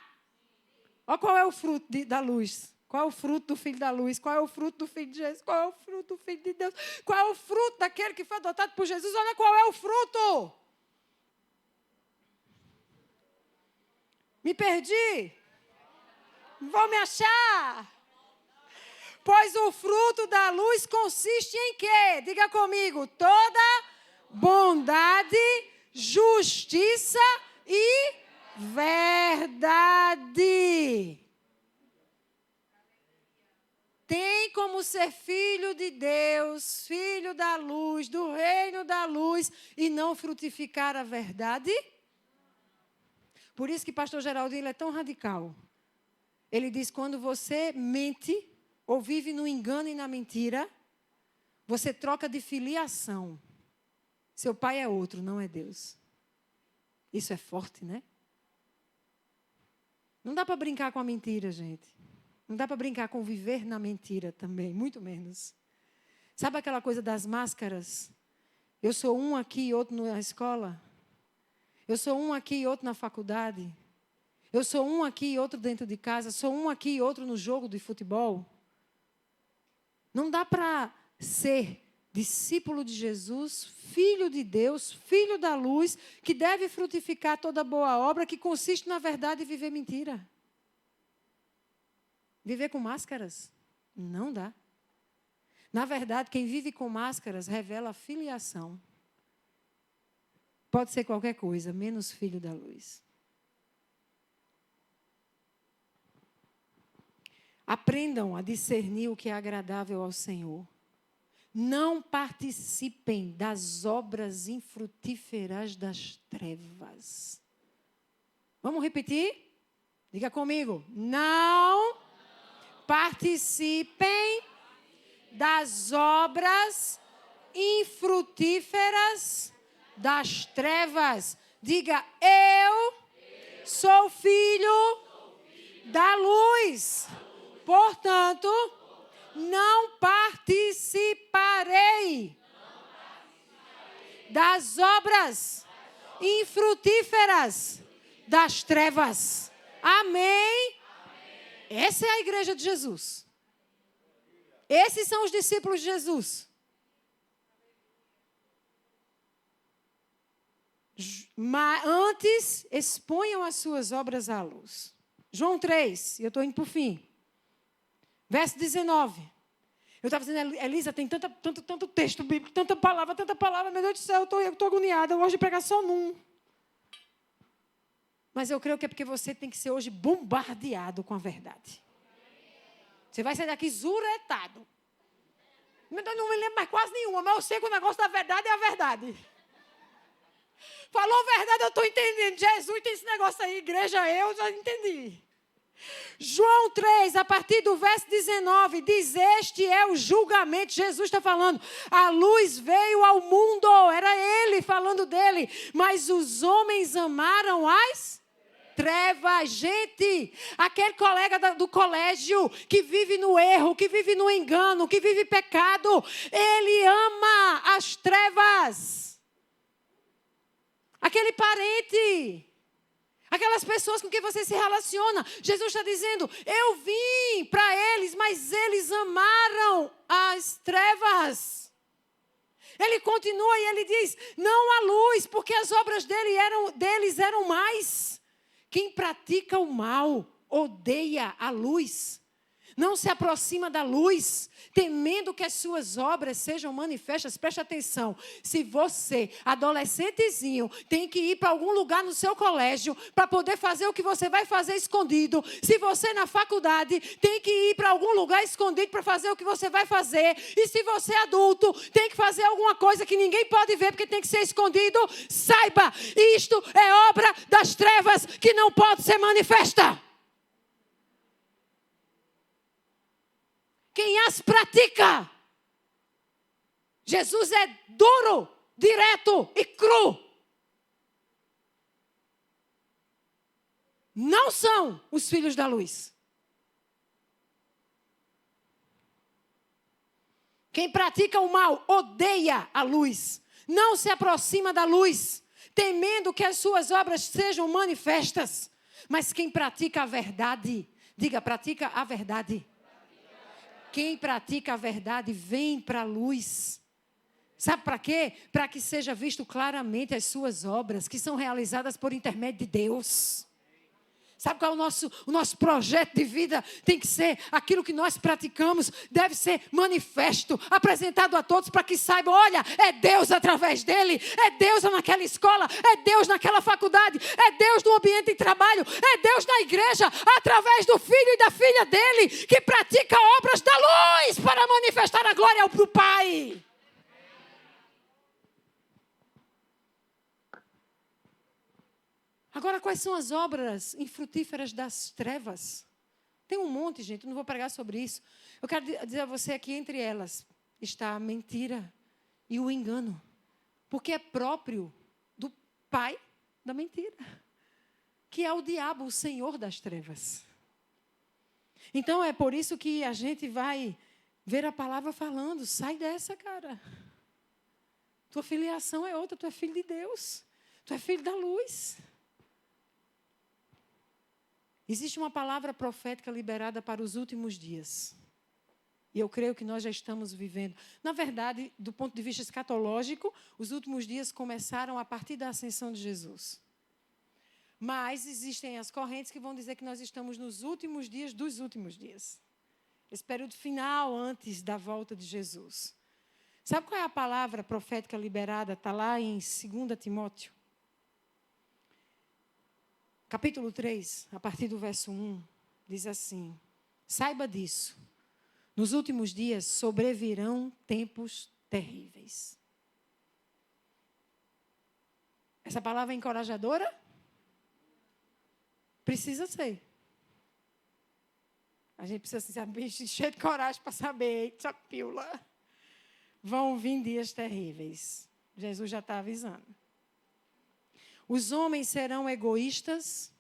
Ó, qual é o fruto da luz? Qual é o fruto do Filho da luz? Qual é o fruto do Filho de Jesus? Qual é o fruto do Filho de Deus? Qual é o fruto daquele que foi adotado por Jesus? Olha qual é o fruto. Me perdi? Vou me achar? Pois o fruto da luz consiste em quê? Diga comigo, toda bondade, justiça e verdade. Tem como ser filho de Deus, filho da luz, do reino da luz, e não frutificar a verdade? Por isso que pastor Geraldinho é tão radical. Ele diz, quando você mente ou vive no engano e na mentira, você troca de filiação. Seu pai é outro, não é Deus. Isso é forte, né? Não dá para brincar com a mentira, gente. Não dá para brincar com viver na mentira também, muito menos. Sabe aquela coisa das máscaras? Eu sou um aqui e outro na escola. Eu sou um aqui e outro na faculdade. Eu sou um aqui e outro dentro de casa. Sou um aqui e outro no jogo de futebol. Não dá para ser discípulo de Jesus, filho de Deus, filho da luz, que deve frutificar toda boa obra, que consiste, na verdade, em viver mentira. Viver com máscaras? Não dá. Na verdade, quem vive com máscaras revela filiação. Pode ser qualquer coisa, menos filho da luz. Aprendam a discernir o que é agradável ao Senhor. Não participem das obras infrutíferas das trevas. Vamos repetir? Diga comigo. Não participem das obras infrutíferas das trevas. Diga, eu sou filho da luz. Portanto, não participarei das obras infrutíferas das trevas. Amém? Essa é a igreja de Jesus. Esses são os discípulos de Jesus. Mas antes, exponham as suas obras à luz. João 3, eu estou indo para o fim. Verso 19. Eu estava dizendo, Elisa, tem tanto texto bíblico, tanta palavra, meu Deus do céu, eu estou agoniada, eu gosto de pregar só num. Mas eu creio que é porque você tem que ser hoje bombardeado com a verdade. Você vai sair daqui zuretado. Eu não me lembro mais quase nenhuma, mas eu sei que o negócio da verdade é a verdade. Falou a verdade, eu estou entendendo. Jesus tem esse negócio aí, igreja, eu já entendi. João 3, a partir do verso 19, diz, este é o julgamento. Jesus está falando, a luz veio ao mundo, era ele falando dele, mas os homens amaram as trevas. Gente, aquele colega do colégio que vive no erro, que vive no engano, que vive pecado, ele ama as trevas. Aquele parente, aquelas pessoas com quem você se relaciona. Jesus está dizendo, eu vim para eles, mas eles amaram as trevas. Ele continua e ele diz, não há luz, porque as obras deles eram mais. Quem pratica o mal odeia a luz. Não se aproxima da luz, temendo que as suas obras sejam manifestas. Preste atenção. Se você, adolescentezinho, tem que ir para algum lugar no seu colégio para poder fazer o que você vai fazer escondido. Se você, na faculdade, tem que ir para algum lugar escondido para fazer o que você vai fazer. E se você, adulto, tem que fazer alguma coisa que ninguém pode ver porque tem que ser escondido, saiba, isto é obra das trevas que não pode ser manifesta. Quem as pratica, Jesus é duro, direto e cru. Não são os filhos da luz. Quem pratica o mal odeia a luz. Não se aproxima da luz, temendo que as suas obras sejam manifestas. Mas quem pratica a verdade, diga, pratica a verdade. Quem pratica a verdade vem para a luz. Sabe para quê? Para que seja visto claramente as suas obras, que são realizadas por intermédio de Deus. Sabe qual é o nosso projeto de vida? Tem que ser aquilo que nós praticamos, deve ser manifesto, apresentado a todos para que saibam, olha, é Deus através dele, é Deus naquela escola, é Deus naquela faculdade, é Deus no ambiente de trabalho, é Deus na igreja, através do filho e da filha dele, que pratica obras da luz para manifestar a glória do Pai. Agora, quais são as obras infrutíferas das trevas? Tem um monte, gente, eu não vou pregar sobre isso. Eu quero dizer a você que entre elas está a mentira e o engano. Porque é próprio do pai da mentira, que é o diabo, o senhor das trevas. Então, é por isso que a gente vai ver a palavra falando, sai dessa, cara. Tua filiação é outra, tu é filho de Deus. Tu é filho da luz. Existe uma palavra profética liberada para os últimos dias. E eu creio que nós já estamos vivendo. Na verdade, do ponto de vista escatológico, os últimos dias começaram a partir da ascensão de Jesus. Mas existem as correntes que vão dizer que nós estamos nos últimos dias dos últimos dias. Esse período final antes da volta de Jesus. Sabe qual é a palavra profética liberada? Está lá em 2 Timóteo. Capítulo 3, a partir do verso 1, diz assim: saiba disso. Nos últimos dias sobrevirão tempos terríveis. Essa palavra é encorajadora? Precisa ser. A gente precisa se encher de coragem para saber. Eita, pílula. Vão vir dias terríveis. Jesus já está avisando. Os homens serão egoístas,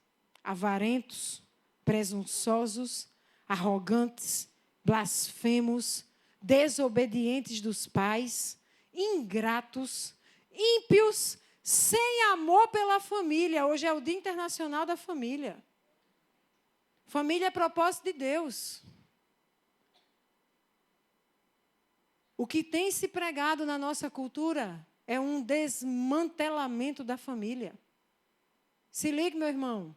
avarentos, presunçosos, arrogantes, blasfemos, desobedientes dos pais, ingratos, ímpios, sem amor pela família. Hoje é o Dia Internacional da Família. Família é propósito de Deus. O que tem se pregado na nossa cultura é um desmantelamento da família. Se ligue, meu irmão.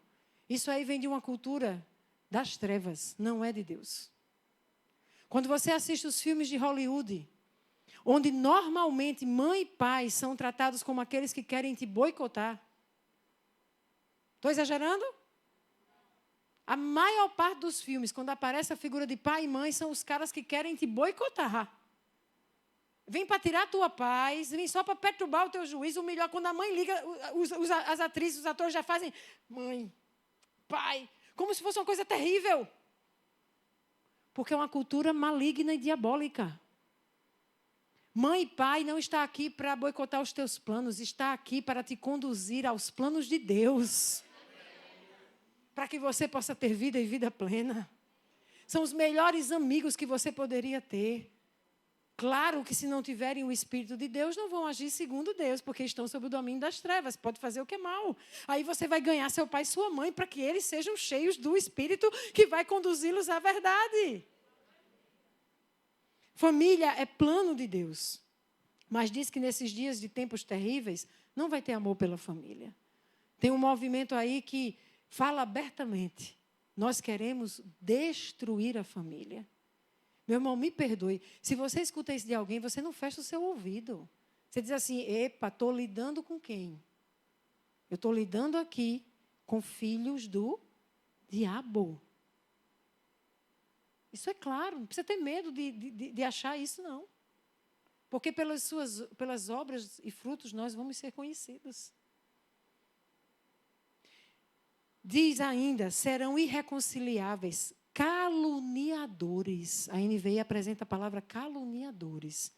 Isso aí vem de uma cultura das trevas, não é de Deus. Quando você assiste os filmes de Hollywood, onde normalmente mãe e pai são tratados como aqueles que querem te boicotar. Estou exagerando? A maior parte dos filmes, quando aparece a figura de pai e mãe, são os caras que querem te boicotar. Vem para tirar a tua paz, vem só para perturbar o teu juízo. O melhor, quando a mãe liga, as atrizes, os atores já fazem mãe, pai, como se fosse uma coisa terrível. Porque é uma cultura maligna e diabólica. Mãe e pai não está aqui para boicotar os teus planos, está aqui para te conduzir aos planos de Deus. Para que você possa ter vida e vida plena. São os melhores amigos que você poderia ter. Claro que se não tiverem o Espírito de Deus, não vão agir segundo Deus, porque estão sob o domínio das trevas. Pode fazer o que é mal. Aí você vai ganhar seu pai e sua mãe para que eles sejam cheios do Espírito que vai conduzi-los à verdade. Família é plano de Deus. Mas diz que nesses dias de tempos terríveis, não vai ter amor pela família. Tem um movimento aí que fala abertamente. Nós queremos destruir a família. Meu irmão, me perdoe. Se você escuta isso de alguém, você não fecha o seu ouvido. Você diz assim, epa, estou lidando com quem? Eu estou lidando aqui com filhos do diabo. Isso é claro, não precisa ter medo de achar isso, não. Porque pelas obras e frutos nós vamos ser conhecidos. Diz ainda, serão irreconciliáveis, caluniadores. A NVI apresenta a palavra caluniadores.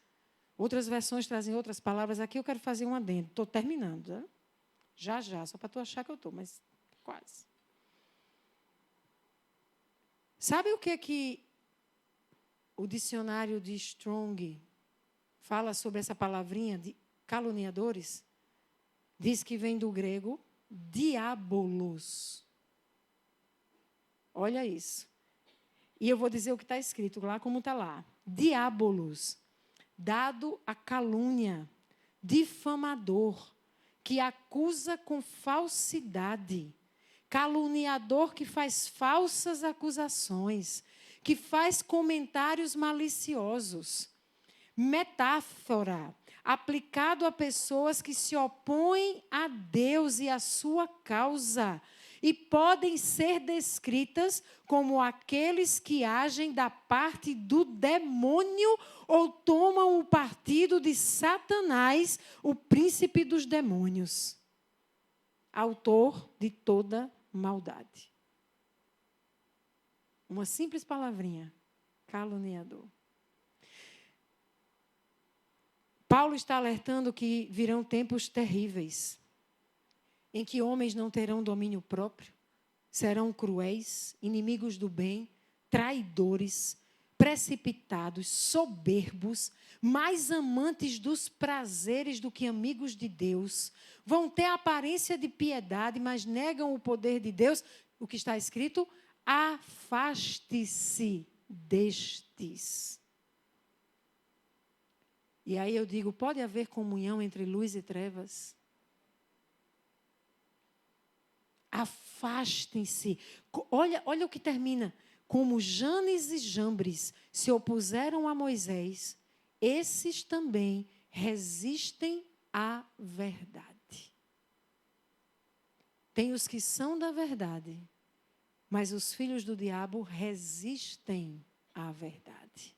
Outras versões trazem outras palavras. Aqui eu quero fazer um adendo. Estou terminando, né? Já, só para tu achar que eu estou, mas quase. Sabe o que o dicionário de Strong fala sobre essa palavrinha de caluniadores? Diz que vem do grego diabolos. Olha isso. E eu vou dizer o que está escrito lá, como está lá. Diabolos, dado a calúnia, difamador, que acusa com falsidade, caluniador que faz falsas acusações, que faz comentários maliciosos. Metáfora, aplicado a pessoas que se opõem a Deus e à sua causa, e podem ser descritas como aqueles que agem da parte do demônio ou tomam o partido de Satanás, o príncipe dos demônios, autor de toda maldade. Uma simples palavrinha. Caluniador. Paulo está alertando que virão tempos terríveis, em que homens não terão domínio próprio, serão cruéis, inimigos do bem, traidores, precipitados, soberbos, mais amantes dos prazeres do que amigos de Deus, vão ter a aparência de piedade, mas negam o poder de Deus. O que está escrito? Afaste-se destes. E aí eu digo, pode haver comunhão entre luz e trevas? Afastem-se. Olha o que termina. Como Janes e Jambres se opuseram a Moisés, esses também resistem à verdade. Tem os que são da verdade, mas os filhos do diabo resistem à verdade.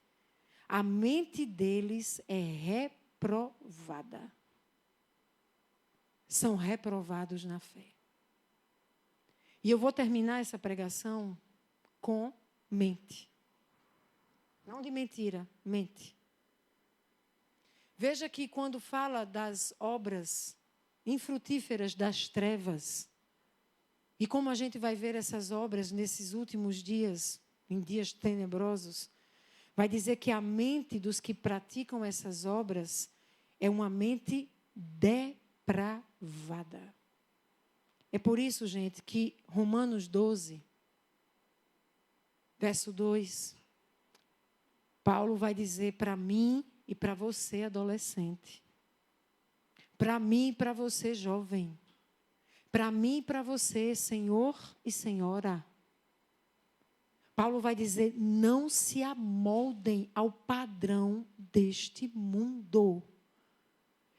A mente deles é reprovada. São reprovados na fé. E eu vou terminar essa pregação com mente. Não de mentira, mente. Veja que quando fala das obras infrutíferas das trevas, e como a gente vai ver essas obras nesses últimos dias, em dias tenebrosos, vai dizer que a mente dos que praticam essas obras é uma mente depravada. É por isso, gente, que Romanos 12, verso 2, Paulo vai dizer para mim e para você, adolescente, para mim e para você, jovem, para mim e para você, senhor e senhora, Paulo vai dizer, não se amoldem ao padrão deste mundo.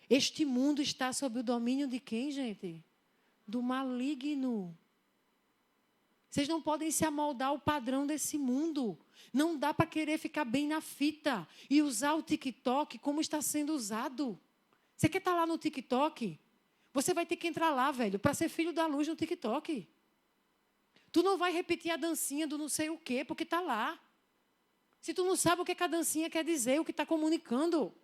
Este mundo está sob o domínio de quem, gente? Do maligno. Vocês não podem se amoldar ao padrão desse mundo. Não dá para querer ficar bem na fita e usar o TikTok como está sendo usado. Você quer estar lá no TikTok? Você vai ter que entrar lá, velho, para ser filho da luz no TikTok. Tu não vai repetir a dancinha do não sei o quê, porque está lá. Se tu não sabe o que a dancinha quer dizer, o que está comunicando.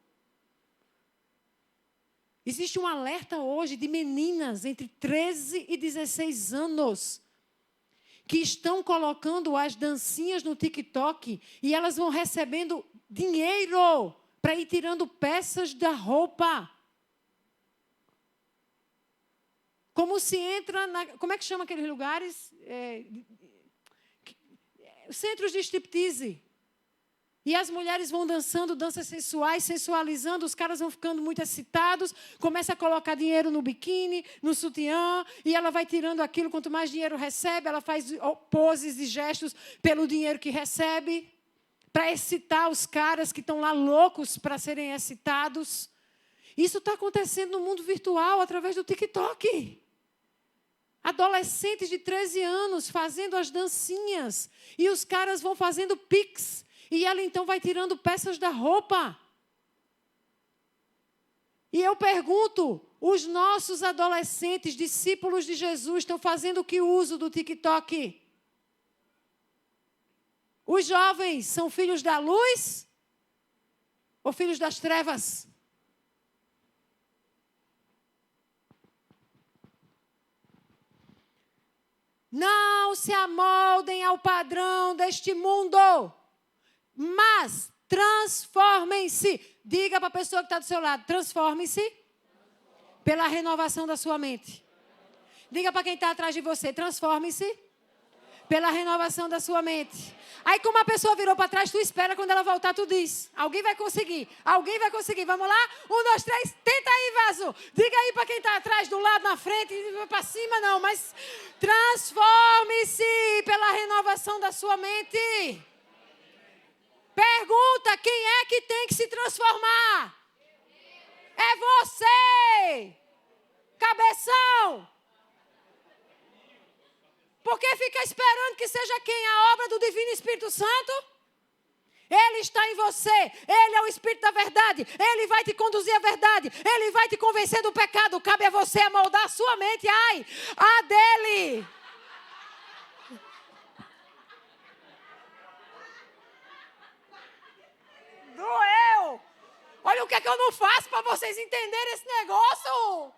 Existe um alerta hoje de meninas entre 13 e 16 anos que estão colocando as dancinhas no TikTok e elas vão recebendo dinheiro para ir tirando peças da roupa. Como se entra na... Como é que chama aqueles lugares? Centros de striptease. E as mulheres vão dançando danças sensuais, sensualizando, os caras vão ficando muito excitados, começa a colocar dinheiro no biquíni, no sutiã, e ela vai tirando aquilo, quanto mais dinheiro recebe, ela faz poses e gestos pelo dinheiro que recebe, para excitar os caras que estão lá loucos para serem excitados. Isso está acontecendo no mundo virtual, através do TikTok. Adolescentes de 13 anos fazendo as dancinhas, e os caras vão fazendo pix, e ela então vai tirando peças da roupa. E eu pergunto, os nossos adolescentes, discípulos de Jesus, estão fazendo que uso do TikTok? Os jovens são filhos da luz ou filhos das trevas? Não se amoldem ao padrão deste mundo, mas transformem-se. Diga para a pessoa que está do seu lado, transformem-se pela renovação da sua mente. Diga para quem está atrás de você, transforme-se pela renovação da sua mente. Aí como a pessoa virou para trás, tu espera, quando ela voltar, tu diz, alguém vai conseguir, vamos lá? 1, 2, 3, tenta aí, vaso. Diga aí para quem está atrás, do lado, na frente, para cima não, mas transforme-se pela renovação da sua mente. Pergunta, quem é que tem que se transformar? É você, cabeção. Por que fica esperando que seja quem? A obra do Divino Espírito Santo? Ele está em você. Ele é o Espírito da verdade. Ele vai te conduzir à verdade. Ele vai te convencer do pecado. Cabe a você amoldar a sua mente. Ai, a dele. o que é que eu não faço para vocês entenderem esse negócio?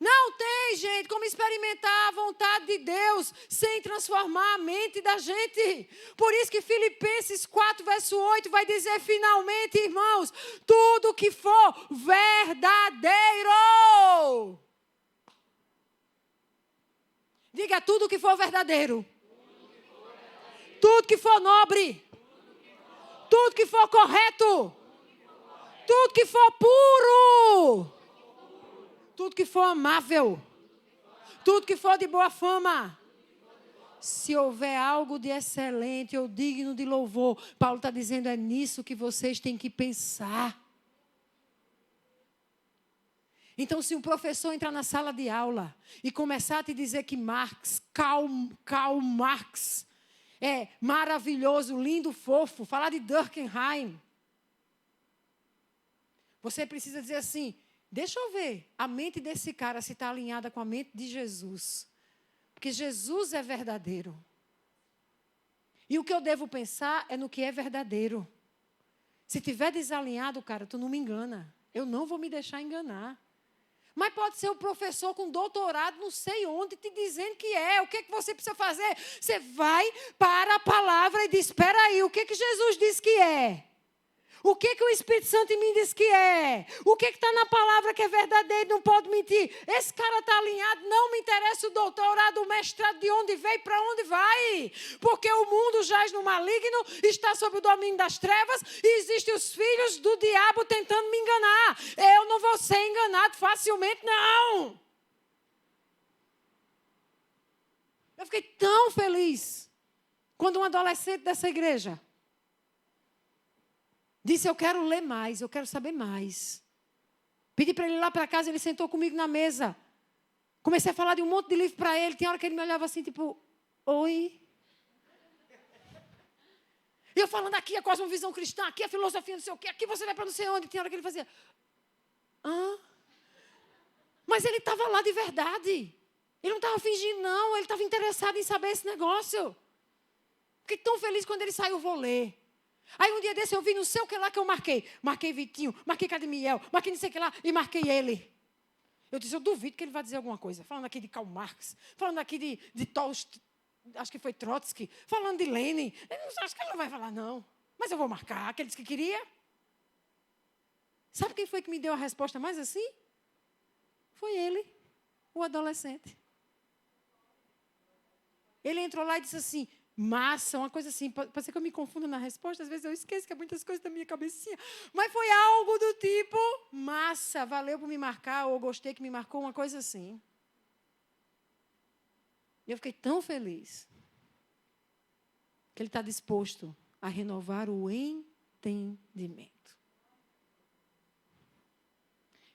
Não tem, gente, como experimentar a vontade de Deus sem transformar a mente da gente. Por isso que Filipenses 4, verso 8 vai dizer, finalmente, irmãos, tudo que for verdadeiro. Diga, tudo que for verdadeiro. Tudo que for nobre. Tudo que for correto. Tudo que for puro. Tudo que for amável. Tudo que for de boa fama. Se houver algo de excelente ou digno de louvor, Paulo está dizendo, é nisso que vocês têm que pensar. Então, se um professor entrar na sala de aula e começar a te dizer que Karl Marx é maravilhoso, lindo, fofo, falar de Durkheim, você precisa dizer assim, deixa eu ver a mente desse cara se está alinhada com a mente de Jesus. Porque Jesus é verdadeiro. E o que eu devo pensar é no que é verdadeiro. Se tiver desalinhado, cara, tu não me engana. Eu não vou me deixar enganar. Mas pode ser o professor com doutorado, não sei onde, te dizendo que é. O que é que você precisa fazer? Você vai para a palavra e diz, espera aí, o que é que Jesus disse que é? O que é que o Espírito Santo em mim diz que é? O que é que está na palavra que é verdadeiro, não pode mentir? Esse cara está alinhado, não me interessa o doutorado, o mestrado, de onde veio, para onde vai. Porque o mundo jaz no maligno, está sob o domínio das trevas e existem os filhos do diabo tentando me enganar. Eu não vou ser enganado facilmente, não. Eu fiquei tão feliz quando um adolescente dessa igreja disse, eu quero ler mais, eu quero saber mais. Pedi para ele ir lá para casa, ele sentou comigo na mesa. Comecei a falar de um monte de livro para ele. Tem hora que ele me olhava assim, tipo, oi. E eu falando aqui a cosmovisão cristã, aqui a filosofia não sei o quê, aqui você vai para não sei onde. Tem hora que ele fazia, hã? Mas ele estava lá de verdade. Ele não estava fingindo, não. Ele estava interessado em saber esse negócio. Fiquei tão feliz quando ele saiu, vou ler. Aí um dia desse eu vi não sei o que lá que eu marquei. Marquei Vitinho, marquei Cadmiel, marquei não sei o que lá e marquei ele. Eu disse, eu duvido que ele vai dizer alguma coisa. Falando aqui de Karl Marx, falando aqui de Tolstói, acho que foi Trotsky, falando de Lenin. Acho que ele não vai falar não. Mas eu vou marcar, aqueles que queria. Sabe quem foi que me deu a resposta mais assim? Foi ele, o adolescente. Ele entrou lá e disse assim, massa, uma coisa assim, pode ser que eu me confunda na resposta, às vezes eu esqueço que é muitas coisas da minha cabecinha, mas foi algo do tipo, massa, valeu por me marcar, ou gostei que me marcou, uma coisa assim. E eu fiquei tão feliz que ele está disposto a renovar o entendimento.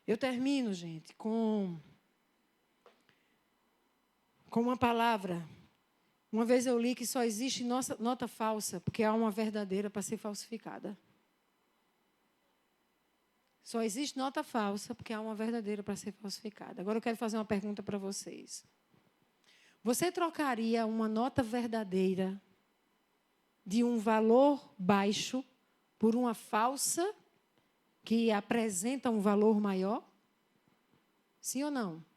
Eu termino, gente, com uma palavra. Uma vez eu li que só existe nota falsa porque há uma verdadeira para ser falsificada. Só existe nota falsa porque há uma verdadeira para ser falsificada. Agora eu quero fazer uma pergunta para vocês. Você trocaria uma nota verdadeira de um valor baixo por uma falsa que apresenta um valor maior? Sim ou não?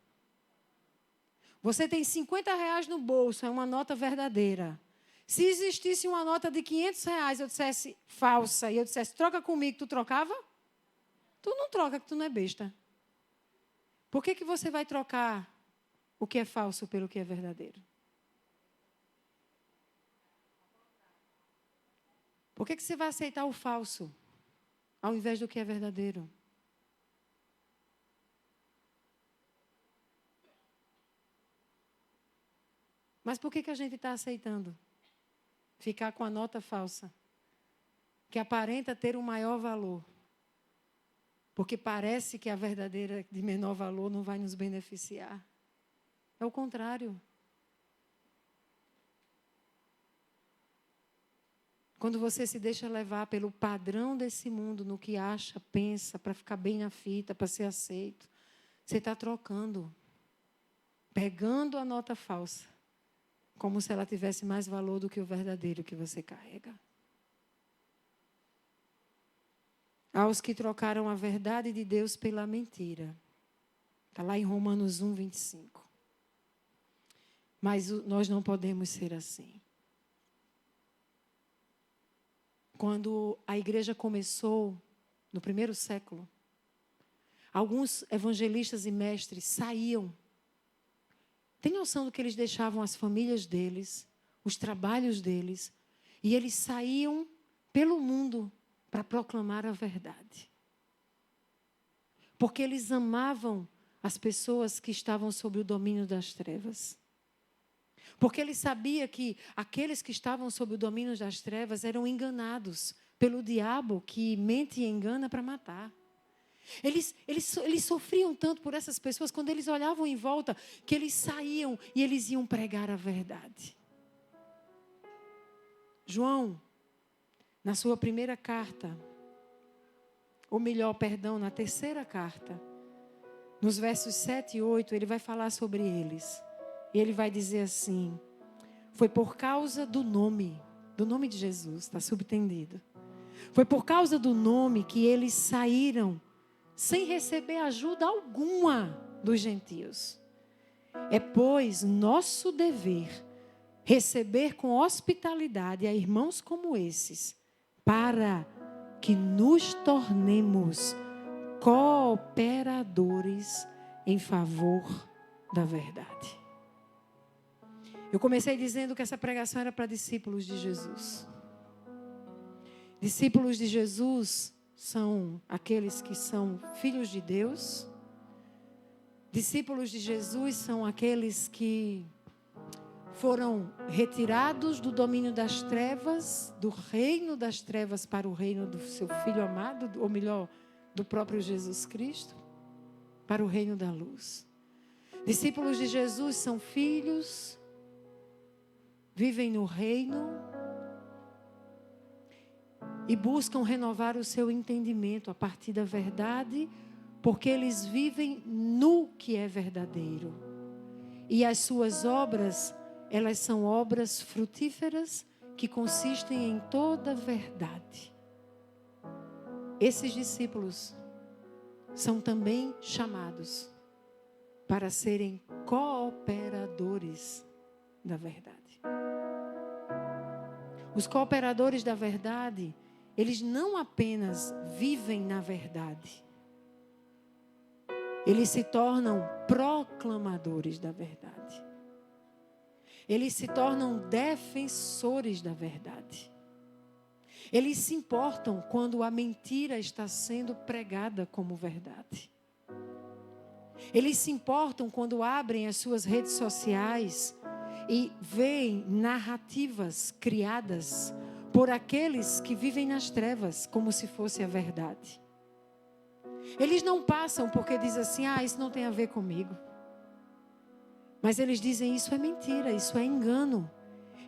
Você tem 50 reais no bolso, é uma nota verdadeira. Se existisse uma nota de 500 reais, eu dissesse falsa, e eu dissesse, troca comigo, tu trocava? Tu não troca, que tu não é besta. Por que você vai trocar o que é falso pelo que é verdadeiro? Por que você vai aceitar o falso, ao invés do que é verdadeiro? Mas por que a gente está aceitando ficar com a nota falsa, que aparenta ter um maior valor? Porque parece que a verdadeira de menor valor não vai nos beneficiar. É o contrário. Quando você se deixa levar pelo padrão desse mundo, no que acha, pensa, para ficar bem na fita, para ser aceito, você está trocando, pegando a nota falsa, como se ela tivesse mais valor do que o verdadeiro que você carrega. aos que trocaram a verdade de Deus pela mentira. Está lá em Romanos 1, 25. Mas nós não podemos ser assim. Quando a igreja começou, no primeiro século, alguns evangelistas e mestres saíam. Tem noção do que eles deixavam as famílias deles, os trabalhos deles, e eles saíam pelo mundo para proclamar a verdade. Porque eles amavam as pessoas que estavam sob o domínio das trevas. Porque ele sabia que aqueles que estavam sob o domínio das trevas eram enganados pelo diabo que mente e engana para matar. Eles sofriam tanto por essas pessoas, quando eles olhavam em volta, que eles saíam e eles iam pregar a verdade. João, na sua primeira carta, ou melhor, perdão, na terceira carta, nos versos 7 e 8, ele vai falar sobre eles. E ele vai dizer assim: foi por causa do nome de Jesus, está subtendido. Foi por causa do nome que eles saíram sem receber ajuda alguma dos gentios. É, pois, nosso dever receber com hospitalidade a irmãos como esses, para que nos tornemos cooperadores em favor da verdade. Eu comecei dizendo que essa pregação era para discípulos de Jesus. Discípulos de Jesus são aqueles que são filhos de Deus. Discípulos de Jesus são aqueles que foram retirados do domínio das trevas, do reino das trevas para o reino do seu Filho amado, ou melhor, do próprio Jesus Cristo, para o reino da luz. Discípulos de Jesus são filhos, vivem no reino e buscam renovar o seu entendimento a partir da verdade, porque eles vivem no que é verdadeiro. E as suas obras, elas são obras frutíferas que consistem em toda verdade. Esses discípulos são também chamados para serem cooperadores da verdade. Os cooperadores da verdade, eles não apenas vivem na verdade, eles se tornam proclamadores da verdade. Eles se tornam defensores da verdade. Eles se importam quando a mentira está sendo pregada como verdade. Eles se importam quando abrem as suas redes sociais e veem narrativas criadas por aqueles que vivem nas trevas como se fosse a verdade. Eles não passam porque dizem assim: isso não tem a ver comigo. Mas eles dizem: isso é mentira, isso é engano.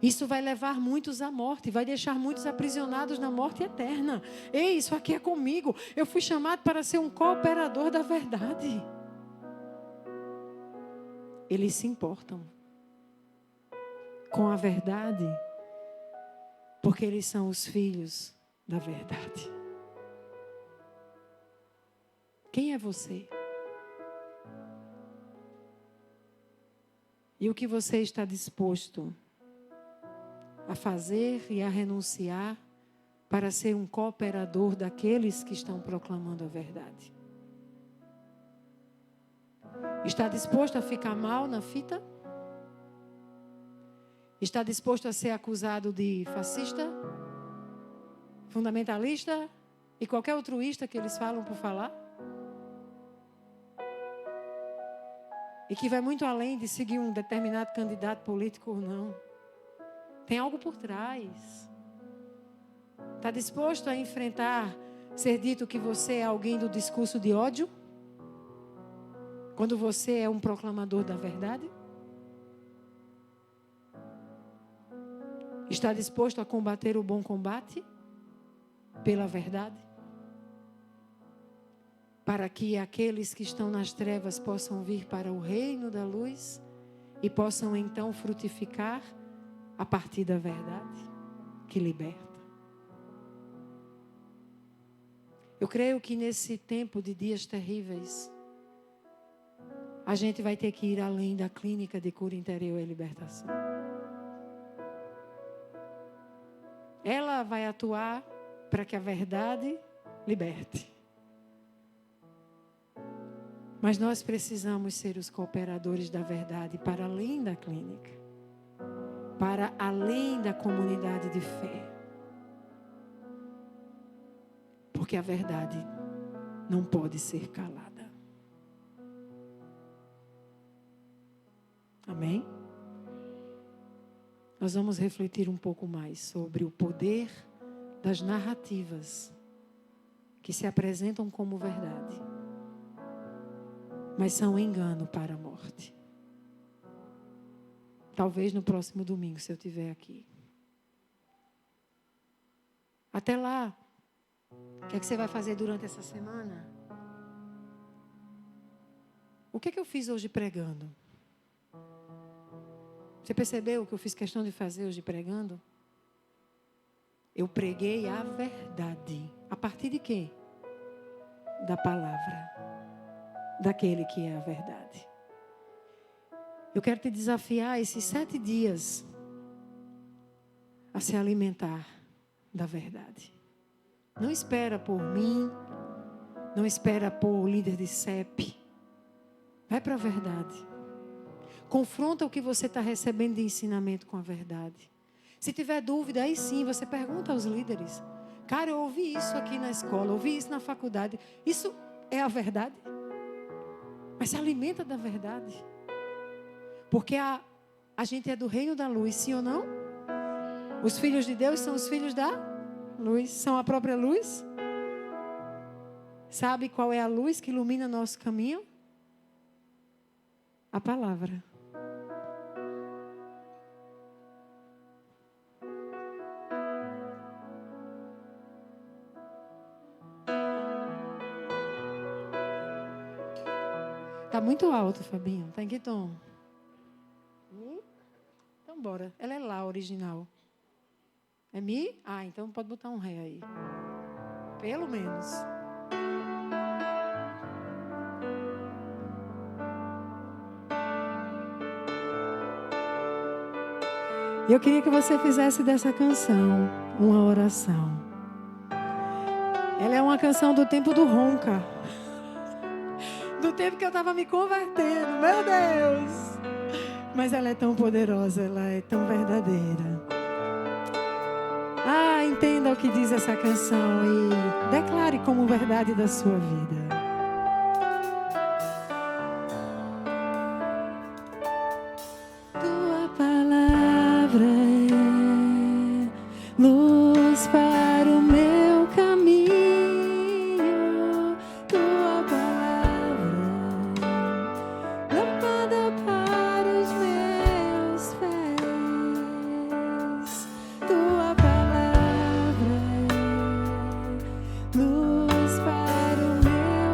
Isso vai levar muitos à morte, vai deixar muitos aprisionados na morte eterna. Ei, isso aqui é comigo. Eu fui chamado para ser um cooperador da verdade. Eles se importam com a verdade, porque eles são os filhos da verdade. Quem é você? E o que você está disposto a fazer e a renunciar para ser um cooperador daqueles que estão proclamando a verdade? Está disposto a ficar mal na fita? Está disposto a ser acusado de fascista, fundamentalista e qualquer outro ista que eles falam por falar? E que vai muito além de seguir um determinado candidato político ou não. Tem algo por trás. Está disposto a enfrentar, ser dito que você é alguém do discurso de ódio? Quando você é um proclamador da verdade? Está disposto a combater o bom combate pela verdade? Para que aqueles que estão nas trevas possam vir para o reino da luz e possam então frutificar a partir da verdade que liberta. Eu creio que nesse tempo de dias terríveis, a gente vai ter que ir além da clínica de cura interior e libertação. Ela vai atuar para que a verdade liberte. Mas nós precisamos ser os cooperadores da verdade para além da clínica, para além da comunidade de fé. Porque a verdade não pode ser calada. Amém? Nós vamos refletir um pouco mais sobre o poder das narrativas que se apresentam como verdade, mas são engano para a morte. Talvez no próximo domingo, se eu estiver aqui. Até lá, o que é que você vai fazer durante essa semana? O que é que eu fiz hoje pregando? Você percebeu o que eu fiz questão de fazer hoje pregando? Eu preguei a verdade. A partir de quê? Da palavra. Daquele que é a verdade. Eu quero te desafiar esses 7 dias a se alimentar da verdade. Não espera por mim. Não espera por o líder de CEP. Vai para a verdade. Confronta o que você está recebendo de ensinamento com a verdade. Se tiver dúvida, aí sim, você pergunta aos líderes. Cara, eu ouvi isso aqui na escola, ouvi isso na faculdade. Isso é a verdade? Mas se alimenta da verdade. Porque a gente é do reino da luz, sim ou não? Os filhos de Deus são os filhos da luz, são a própria luz. Sabe qual é a luz que ilumina nosso caminho? A palavra. Tá muito alto, Fabinho. Tá em que tom? Mi? Então bora. Ela é lá, original. É Mi? Ah, então pode botar um Ré aí. Pelo menos. E eu queria que você fizesse dessa canção uma oração. Ela é uma canção do tempo do ronca. Do tempo que eu estava me convertendo. Meu Deus! Mas ela é tão poderosa, ela é tão verdadeira. Ah, entenda o que diz essa canção e declare como verdade da sua vida. Tua palavra é luz para o meu caminho. Tua palavra é lâmpada para os meus pés. Tua palavra é luz para o meu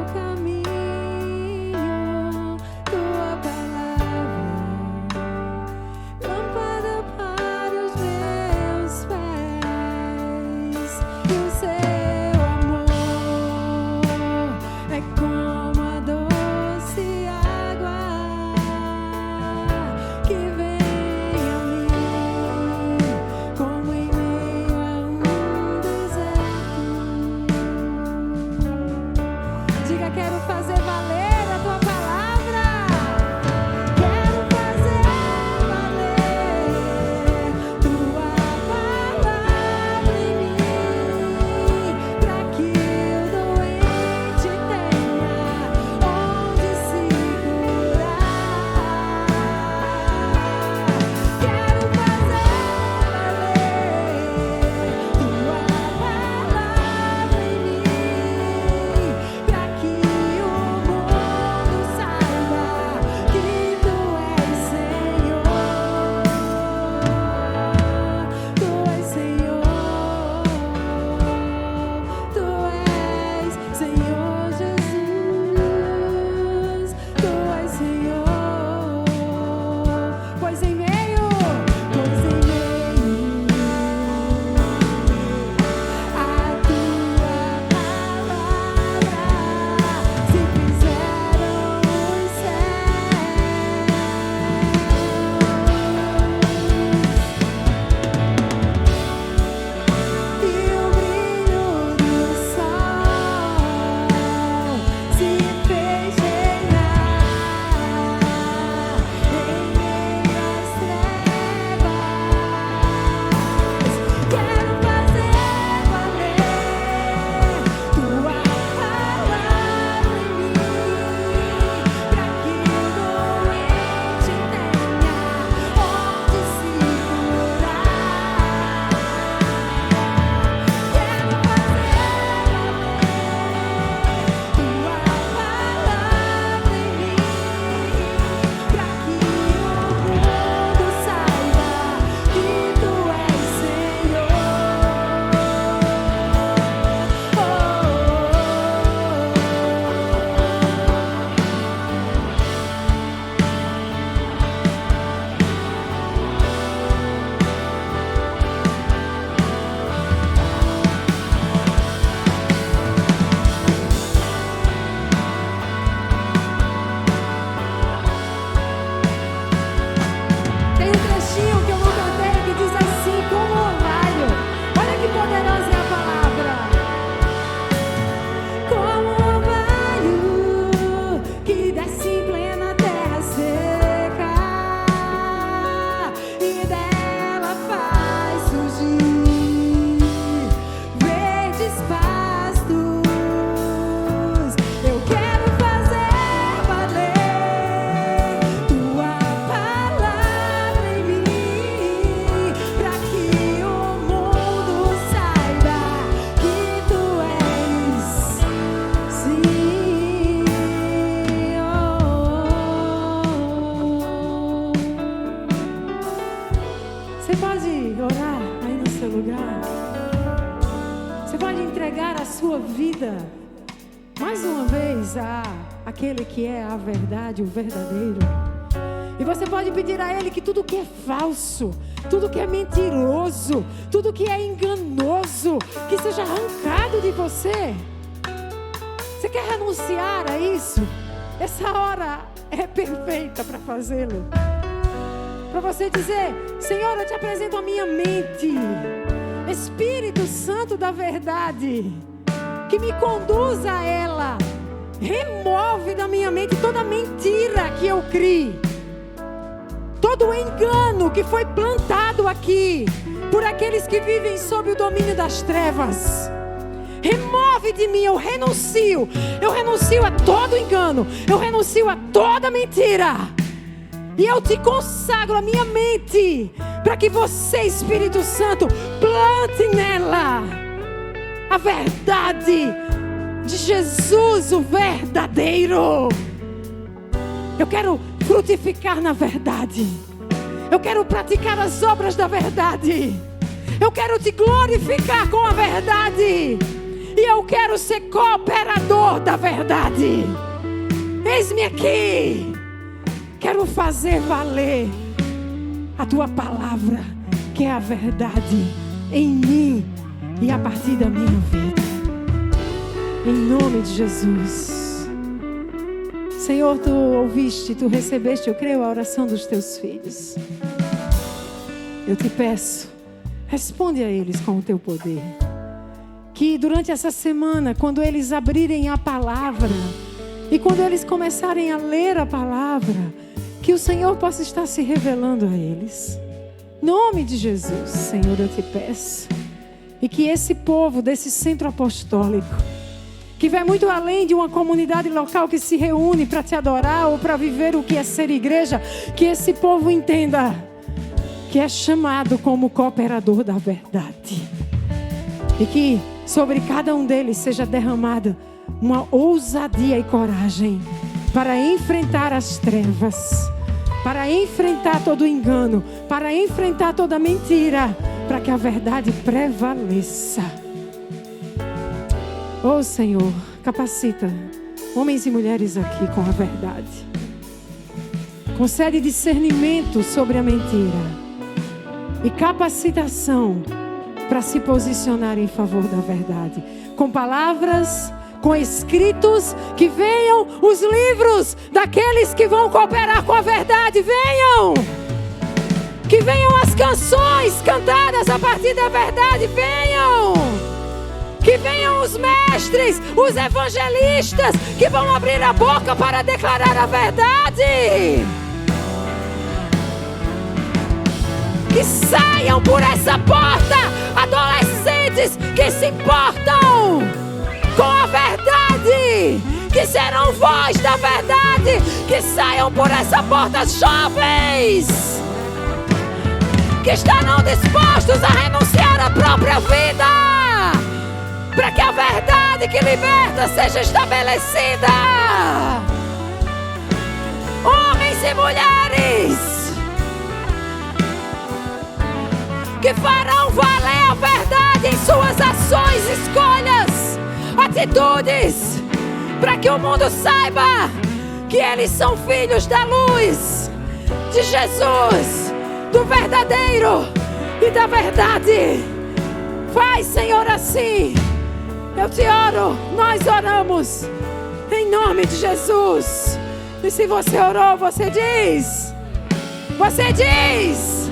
orar aí no seu lugar. Você pode entregar a sua vida mais uma vez a aquele que é a verdade, o verdadeiro. E você pode pedir a Ele que tudo que é falso, tudo que é mentiroso, tudo que é enganoso, que seja arrancado de você. Você quer renunciar a isso? Essa hora é perfeita para fazê-lo. Para você dizer: Senhor, eu te apresento a minha mente. Espírito Santo da verdade, que me conduza a ela. Remove da minha mente toda mentira que eu criei, todo o engano que foi plantado aqui por aqueles que vivem sob o domínio das trevas. Remove de mim, eu renuncio a todo engano, eu renuncio a toda mentira, e eu te consagro a minha mente, para que você, Espírito Santo, plante nela a verdade de Jesus, o verdadeiro. Eu quero frutificar na verdade, eu quero praticar as obras da verdade, eu quero te glorificar com a verdade, e eu quero ser cooperador da verdade. Eis-me aqui, quero fazer valer a tua palavra, que é a verdade, em mim e a partir da minha vida, em nome de Jesus. Senhor, tu ouviste, tu recebeste, eu creio, a oração dos teus filhos. Eu te peço, responde a eles com o teu poder. Que durante essa semana, quando eles abrirem a palavra, e quando eles começarem a ler a palavra, que o Senhor possa estar se revelando a eles. Em nome de Jesus, Senhor, eu te peço. E que esse povo desse centro apostólico, que vai muito além de uma comunidade local que se reúne para te adorar ou para viver o que é ser igreja, que esse povo entenda que é chamado como cooperador da verdade. E que sobre cada um deles seja derramada uma ousadia e coragem para enfrentar as trevas, para enfrentar todo engano, para enfrentar toda mentira, para que a verdade prevaleça. Oh Senhor, capacita homens e mulheres aqui com a verdade. Concede discernimento sobre a mentira e capacitação para se posicionar em favor da verdade. Com palavras, com escritos, que venham os livros daqueles que vão cooperar com a verdade. Venham! Que venham as canções cantadas a partir da verdade. Venham! Que venham os mestres, os evangelistas, que vão abrir a boca para declarar a verdade. Que saiam por essa porta adolescentes que se importam com a verdade, que serão voz da verdade. Que saiam por essa porta jovens que estarão dispostos a renunciar à própria vida, para que a verdade que liberta seja estabelecida. Homens e mulheres que farão valer a verdade em suas ações, escolhas, atitudes, para que o mundo saiba que eles são filhos da luz, de Jesus, do verdadeiro e da verdade. Faz, Senhor, assim. Eu te oro, nós oramos, em nome de Jesus. E se você orou, você diz. Você diz.